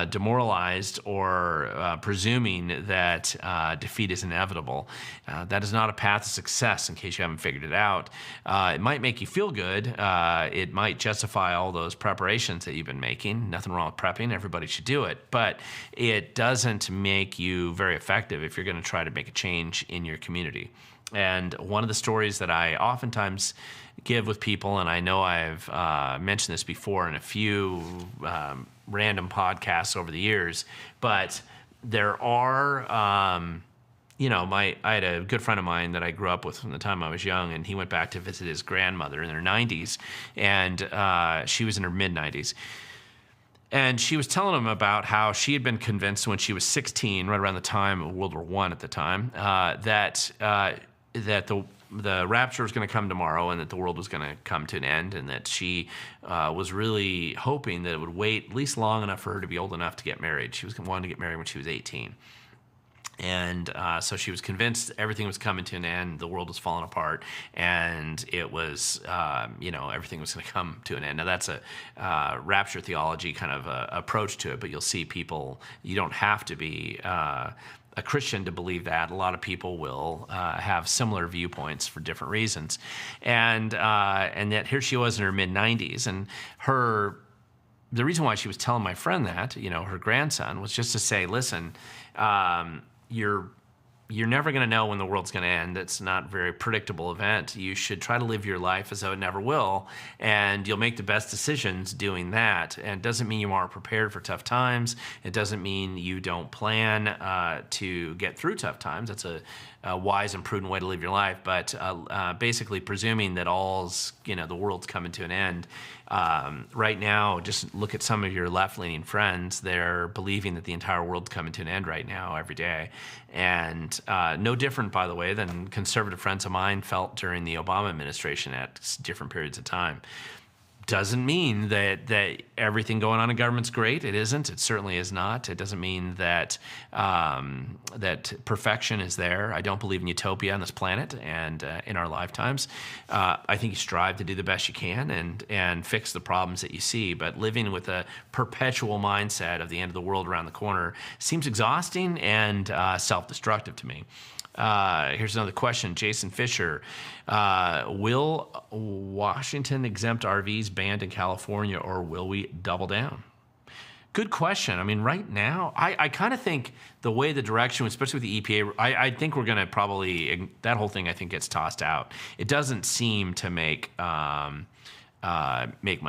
demoralized or presuming that defeat is inevitable. That is not a path to success, in case you haven't figured it out. It might make you feel good. It might justify all those preparations that you've been making. Nothing wrong with prepping. Everybody should do it. But it doesn't make you very effective if you're going to try to make a change in your community. And one of the stories that I oftentimes give with people, and I know I've mentioned this before in a few random podcasts over the years, but there are, I had a good friend of mine that I grew up with from the time I was young, and he went back to visit his grandmother in her 90s, and she was in her mid-90s. And she was telling him about how she had been convinced when she was 16, right around the time of World War I at the time, that the rapture was going to come tomorrow and that the world was going to come to an end, and that she was really hoping that it would wait at least long enough for her to be old enough to get married. She was wanting to get married when she was 18. And so she was convinced everything was coming to an end, the world was falling apart, and it was, everything was going to come to an end. Now, that's a rapture theology kind of approach to it, but you'll see people, you don't have to be a Christian to believe that. A lot of people will have similar viewpoints for different reasons. And yet here she was in her mid-90s, and the reason why she was telling my friend that, her grandson, was just to say, listen, you're never going to know when the world's going to end. It's not a very predictable event. You should try to live your life as though it never will, and you'll make the best decisions doing that. And it doesn't mean you aren't prepared for tough times. It doesn't mean you don't plan to get through tough times. That's a wise and prudent way to live your life. But basically presuming that the world's coming to an end. Right now, just look at some of your left-leaning friends. They're believing that the entire world's coming to an end right now, every day. And no different, by the way, than conservative friends of mine felt during the Obama administration at different periods of time. Doesn't mean that everything going on in government's great. It isn't. It certainly is not. It doesn't mean that that perfection is there. I don't believe in utopia on this planet and in our lifetimes. I think you strive to do the best you can and fix the problems that you see. But living with a perpetual mindset of the end of the world around the corner seems exhausting and self-destructive to me. Here's another question. Jason Fisher. Will Washington exempt RVs banned in California, or will we double down? Good question. I mean, right now, I kind of think the way the direction, especially with the EPA, I think we're going to probably, that whole thing I think gets tossed out. It doesn't seem to make much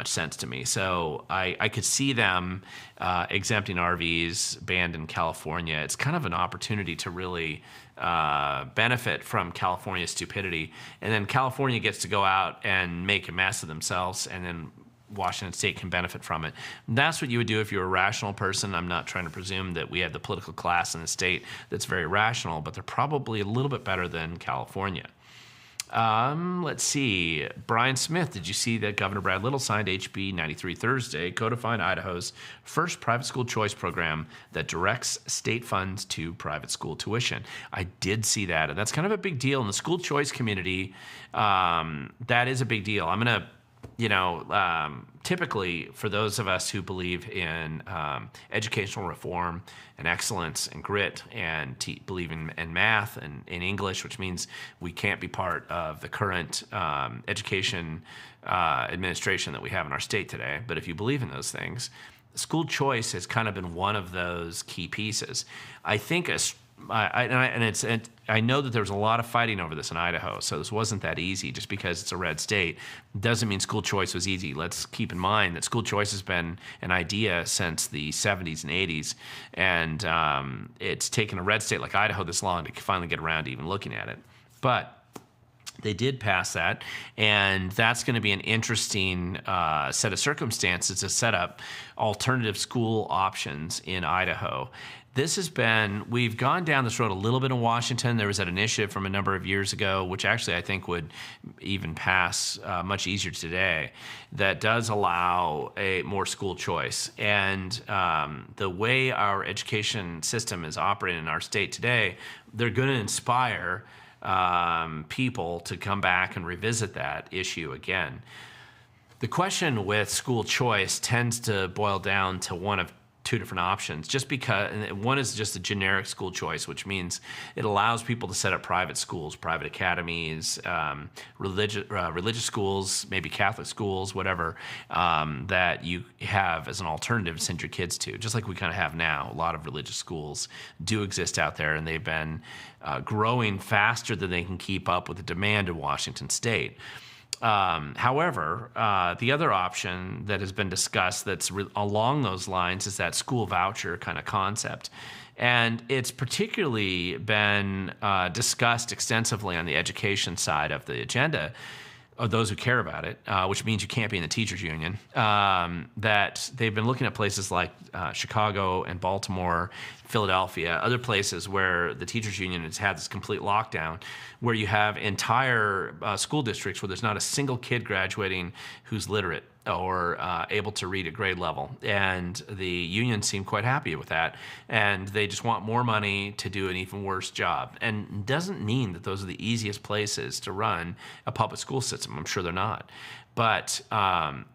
sense to me. So I could see them exempting RVs banned in California. It's kind of an opportunity to really benefit from California's stupidity. And then California gets to go out and make a mess of themselves, and then Washington State can benefit from it. That's what you would do if you're a rational person. I'm not trying to presume that we have the political class in the state that's very rational, but they're probably a little bit better than California. Let's see. Brian Smith, did you see that Governor Brad Little signed HB 93 Thursday, codifying Idaho's first private school choice program that directs state funds to private school tuition? I did see that, and that's kind of a big deal in the school choice community. That is a big deal. I'm going to typically for those of us who believe in educational reform and excellence and grit and believe in math and in English, which means we can't be part of the current education administration that we have in our state today. But if you believe in those things, school choice has kind of been one of those key pieces. I think I know that there was a lot of fighting over this in Idaho, so this wasn't that easy. Just because it's a red state doesn't mean school choice was easy. Let's keep in mind that school choice has been an idea since the 70s and 80s, and it's taken a red state like Idaho this long to finally get around to even looking at it. But they did pass that, and that's going to be an interesting set of circumstances to set up alternative school options in Idaho. We've gone down this road a little bit in Washington. There was that initiative from a number of years ago, which actually I think would even pass much easier today, that does allow a more school choice. And the way our education system is operating in our state today, they're going to inspire people to come back and revisit that issue again. The question with school choice tends to boil down to one of two different options, just because, and one is just a generic school choice, which means it allows people to set up private schools, private academies, religious schools, maybe Catholic schools, whatever, that you have as an alternative to send your kids to, just like we kind of have now. A lot of religious schools do exist out there, and they've been growing faster than they can keep up with the demand in Washington state. However, the other option that has been discussed that's along those lines is that school voucher kind of concept. And it's particularly been discussed extensively on the education side of the agenda, of those who care about it, which means you can't be in the teachers union, that they've been looking at places like Chicago and Baltimore, Philadelphia, other places where the teachers union has had this complete lockdown, where you have entire school districts where there's not a single kid graduating who's literate or able to read at grade level. And the unions seem quite happy with that. And they just want more money to do an even worse job. And it doesn't mean that those are the easiest places to run a public school system. I'm sure they're not. But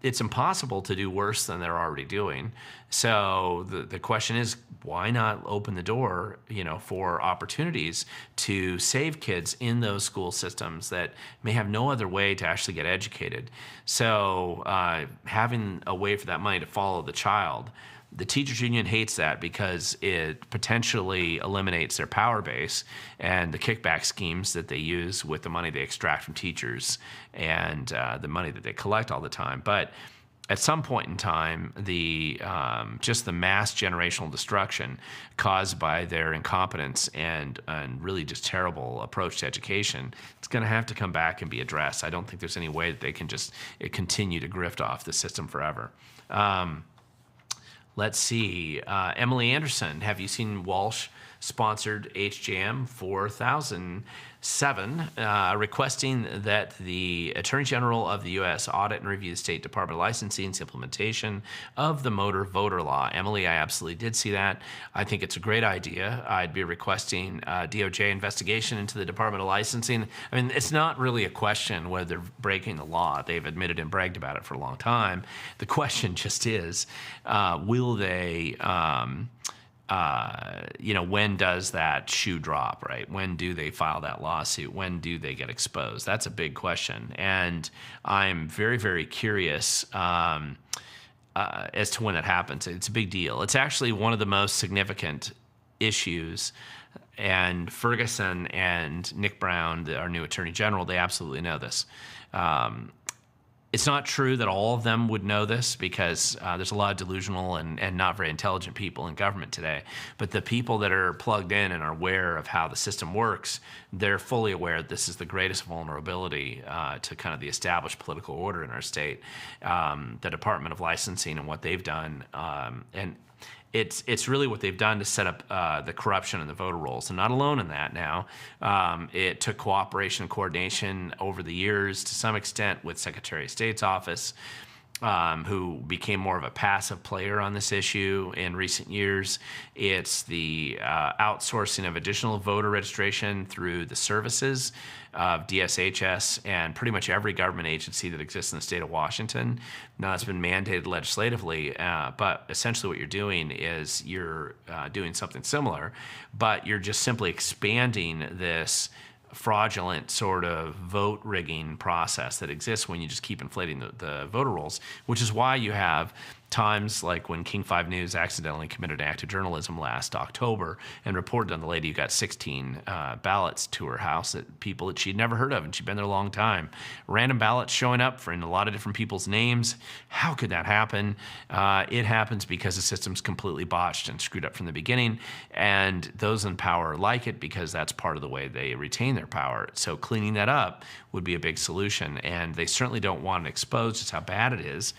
it's impossible to do worse than they're already doing. So the question is, why not open the door, for opportunities to save kids in those school systems that may have no other way to actually get educated? So having a way for that money to follow the child. The teachers union hates that because it potentially eliminates their power base and the kickback schemes that they use with the money they extract from teachers and the money that they collect all the time. But at some point in time, just the mass generational destruction caused by their incompetence and really just terrible approach to education, it's going to have to come back and be addressed. I don't think there's any way that they can just continue to grift off the system forever. Let's see. Emily Anderson, have you seen Walsh-sponsored HJM 4007 requesting that the Attorney General of the U.S. audit and review the State Department of Licensing's implementation of the motor voter law? Emily, I absolutely did see that. I think it's a great idea. I'd be requesting a DOJ investigation into the Department of Licensing. I mean, it's not really a question whether they're breaking the law. They've admitted and bragged about it for a long time. The question just is, will they... when does that shoe drop, right? When do they file that lawsuit? When do they get exposed? That's a big question. And I'm very, very curious as to when that happens. It's a big deal. It's actually one of the most significant issues. And Ferguson and Nick Brown, our new Attorney General, they absolutely know this. It's not true that all of them would know this because there's a lot of delusional and not very intelligent people in government today. But the people that are plugged in and are aware of how the system works, they're fully aware that this is the greatest vulnerability to kind of the established political order in our state. The Department of Licensing and what they've done, and it's really what they've done to set up the corruption in the voter rolls. And not alone in that now. It took cooperation and coordination over the years to some extent with Secretary of State's office, who became more of a passive player on this issue in recent years. It's the outsourcing of additional voter registration through the services of DSHS and pretty much every government agency that exists in the state of Washington. Now, it's been mandated legislatively, but essentially what you're doing is you're doing something similar, but you're just simply expanding this fraudulent sort of vote rigging process that exists when you just keep inflating the voter rolls, which is why you have times like when King 5 News accidentally committed an act of journalism last October and reported on the lady who got 16 ballots to her house, that people that she'd never heard of, and she'd been there a long time. Random ballots showing up in a lot of different people's names. How could that happen? It happens because the system's completely botched and screwed up from the beginning, and those in power like it because that's part of the way they retain their power. So cleaning that up would be a big solution, and they certainly don't want it exposed just how bad it is,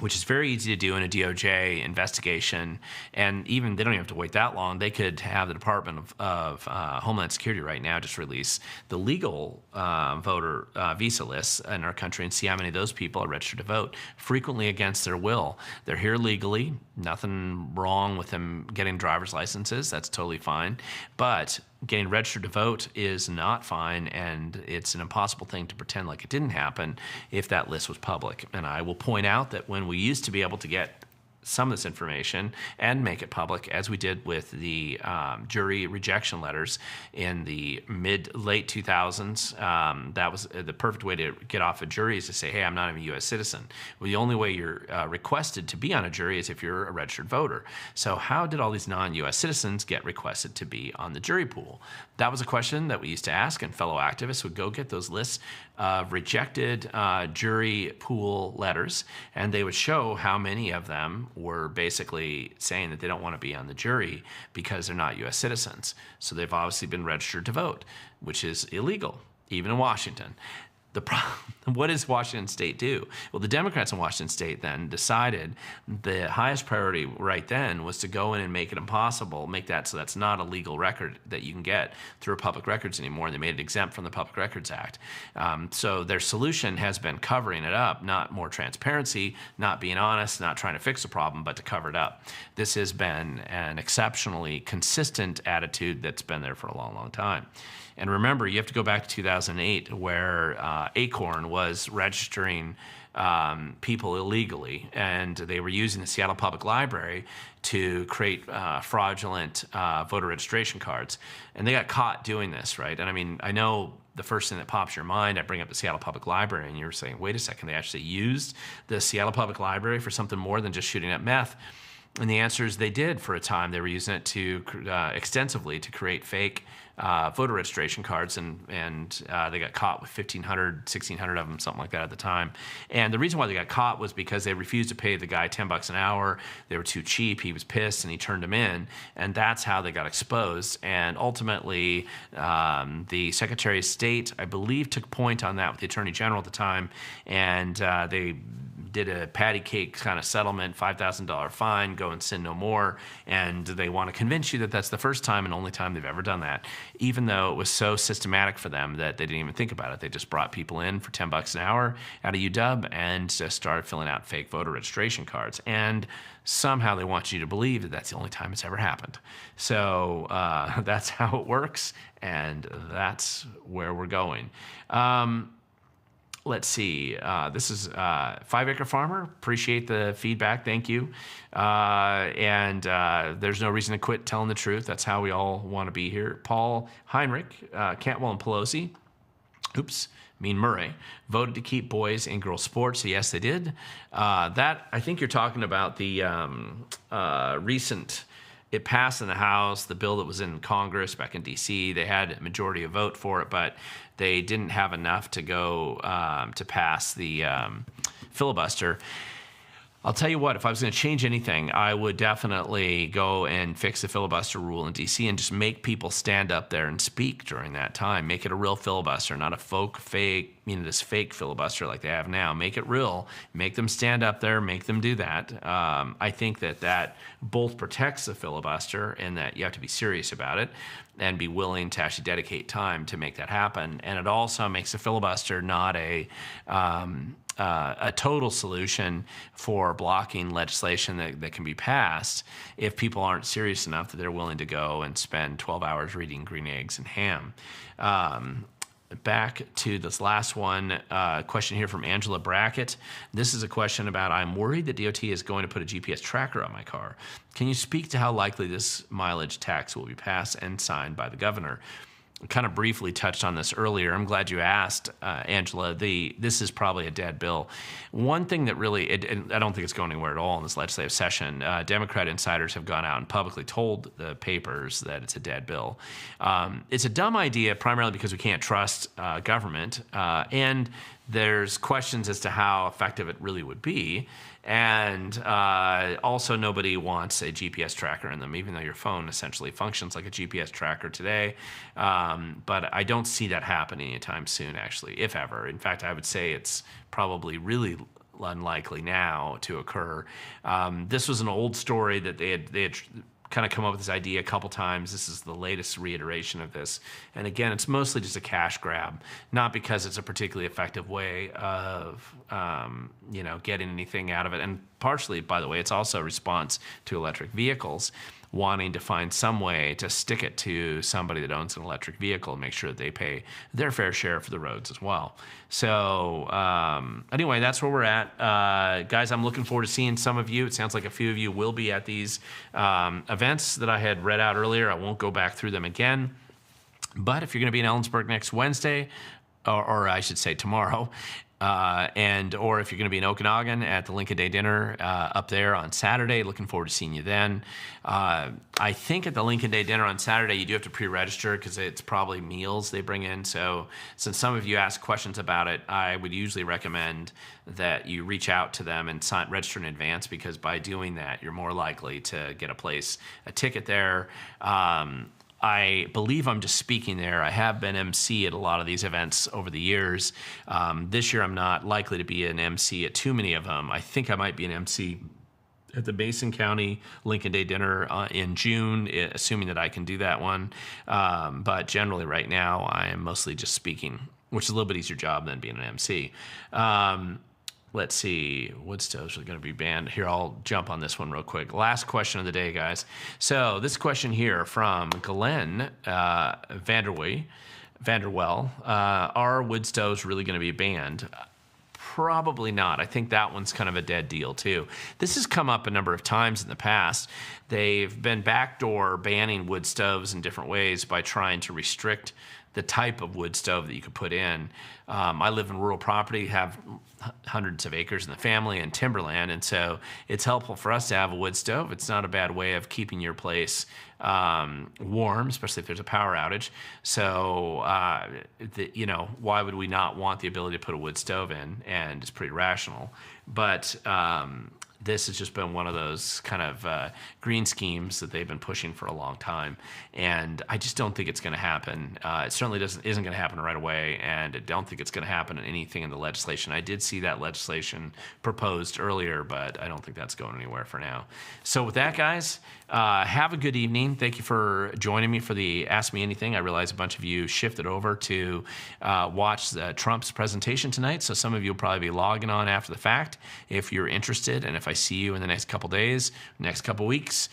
which is very easy to do in a DOJ investigation. And even they don't even have to wait that long. They could have the Department of Homeland Security right now just release the legal voter visa lists in our country and see how many of those people are registered to vote, frequently against their will. They're here legally. Nothing wrong with them getting driver's licenses. That's totally fine. But getting registered to vote is not fine, and it's an impossible thing to pretend like it didn't happen if that list was public. And I will point out that when we used to be able to get some of this information and make it public, as we did with the jury rejection letters in the late 2000s. That was the perfect way to get off a jury, is to say, hey, I'm not a U.S. citizen. Well, the only way you're requested to be on a jury is if you're a registered voter. So how did all these non-U.S. citizens get requested to be on the jury pool? That was a question that we used to ask, and fellow activists would go get those lists of rejected jury pool letters, and they would show how many of them were basically saying that they don't want to be on the jury because they're not U.S. citizens. So they've obviously been registered to vote, which is illegal, even in Washington. What does Washington State do? Well, the Democrats in Washington State then decided the highest priority right then was to go in and make it impossible, make that so that's not a legal record that you can get through public records anymore. They made it exempt from the Public Records Act. So their solution has been covering it up, not more transparency, not being honest, not trying to fix the problem, but to cover it up. This has been an exceptionally consistent attitude that's been there for a long, long time. And remember, you have to go back to 2008, where Acorn was registering people illegally, and they were using the Seattle Public Library to create fraudulent voter registration cards. And they got caught doing this, right? And I mean, I know the first thing that pops your mind, I bring up the Seattle Public Library, and you're saying, wait a second, they actually used the Seattle Public Library for something more than just shooting up meth. And the answer is they did for a time. They were using it to extensively to create fake voter registration cards, and they got caught with 1,500, 1,600 of them, something like that at the time. And the reason why they got caught was because they refused to pay the guy $10 an hour. They were too cheap. He was pissed, and he turned them in, and that's how they got exposed. And ultimately, the Secretary of State, I believe, took point on that with the Attorney General at the time, and they did a patty cake kind of settlement, $5,000 fine, go and sin no more. And they want to convince you that that's the first time and only time they've ever done that, even though it was so systematic for them that they didn't even think about it. They just brought people in for $10 an hour out of UW and just started filling out fake voter registration cards. And somehow they want you to believe that that's the only time it's ever happened. So that's how it works, and that's where we're going. Let's see. This is 5 Acre Farmer. Appreciate the feedback. Thank you. And there's no reason to quit telling the truth. That's how we all want to be here. Paul Heinrich, Cantwell and Pelosi. Murray voted to keep boys and girls sports. So yes, they did. That, I think you're talking about the recent. It passed in the House, the bill that was in Congress back in D.C. They had a majority of vote for it, but they didn't have enough to go to pass the filibuster. I'll tell you what, if I was going to change anything, I would definitely go and fix the filibuster rule in D.C. and just make people stand up there and speak during that time. Make it a real filibuster, not a this fake filibuster like they have now. Make it real. Make them stand up there. Make them do that. I think that both protects the filibuster in that you have to be serious about it and be willing to actually dedicate time to make that happen. And it also makes the filibuster not a total solution for blocking legislation that can be passed if people aren't serious enough that they're willing to go and spend 12 hours reading Green Eggs and Ham. Back to this last one, question here from Angela Brackett. This is a question about, I'm worried that DOT is going to put a GPS tracker on my car. Can you speak to how likely this mileage tax will be passed and signed by the governor? Kind of briefly touched on this earlier. I'm glad you asked, Angela. This is probably a dead bill. One thing that really, and I don't think it's going anywhere at all in this legislative session, Democrat insiders have gone out and publicly told the papers that it's a dead bill. It's a dumb idea primarily because we can't trust government, and there's questions as to how effective it really would be. And also, nobody wants a GPS tracker in them, even though your phone essentially functions like a GPS tracker today. But I don't see that happening anytime soon, actually, if ever. In fact, I would say it's probably really unlikely now to occur. This was an old story that they had kind of come up with this idea a couple times. This is the latest reiteration of this. And again, it's mostly just a cash grab, not because it's a particularly effective way of, getting anything out of it. And partially, by the way, it's also a response to electric vehicles. wanting to find some way to stick it to somebody that owns an electric vehicle and make sure that they pay their fair share for the roads as well. So anyway, that's where we're at. Guys, I'm looking forward to seeing some of you. It sounds like a few of you will be at these events that I had read out earlier. I won't go back through them again. But if you're going to be in Ellensburg next Wednesday, or I should say tomorrow, or if you're going to be in Okanagan at the Lincoln Day dinner up there on Saturday, looking forward to seeing you then. I think at the Lincoln Day dinner on Saturday, you do have to pre-register because it's probably meals they bring in. So since some of you asked questions about it, I would usually recommend that you reach out to them and register in advance, because by doing that, you're more likely to get a ticket there. I believe I'm just speaking there. I have been MC at a lot of these events over the years. This year, I'm not likely to be an MC at too many of them. I think I might be an MC at the Mason County Lincoln Day dinner in June, assuming that I can do that one. But generally right now, I am mostly just speaking, which is a little bit easier job than being an MC. Let's see, wood stoves are going to be banned. Here, I'll jump on this one real quick. Last question of the day, guys. So this question here from Glenn Vanderwell. Are wood stoves really going to be banned? Probably not. I think that one's kind of a dead deal too. This has come up a number of times in the past. They've been backdoor banning wood stoves in different ways by trying to restrict the type of wood stove that you could put in. I live in rural property, have hundreds of acres in the family and timberland, and so it's helpful for us to have a wood stove. It's not a bad way of keeping your place warm, especially if there's a power outage. So, why would we not want the ability to put a wood stove in? And it's pretty rational. But this has just been one of those kind of green schemes that they've been pushing for a long time, and I just don't think it's going to happen. It certainly isn't going to happen right away, and I don't think it's going to happen in anything in the legislation. I did see that legislation proposed earlier, but I don't think that's going anywhere for now. So with that, guys, have a good evening. Thank you for joining me for the Ask Me Anything. I realize a bunch of you shifted over to watch Trump's presentation tonight, so some of you will probably be logging on after the fact if you're interested, and if I see you in the next couple days, next couple weeks,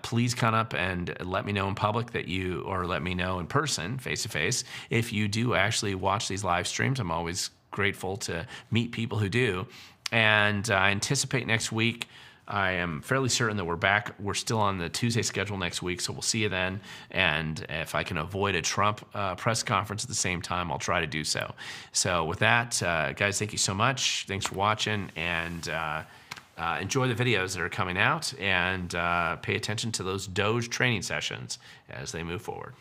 please come up and let me know in public that or let me know in person, face-to-face, if you do actually watch these live streams. I'm always grateful to meet people who do. And I anticipate next week, I am fairly certain that we're back. We're still on the Tuesday schedule next week, so we'll see you then. And if I can avoid a Trump press conference at the same time, I'll try to do so. So with that, guys, thank you so much. Thanks for watching, and enjoy the videos that are coming out, and pay attention to those DOGE training sessions as they move forward.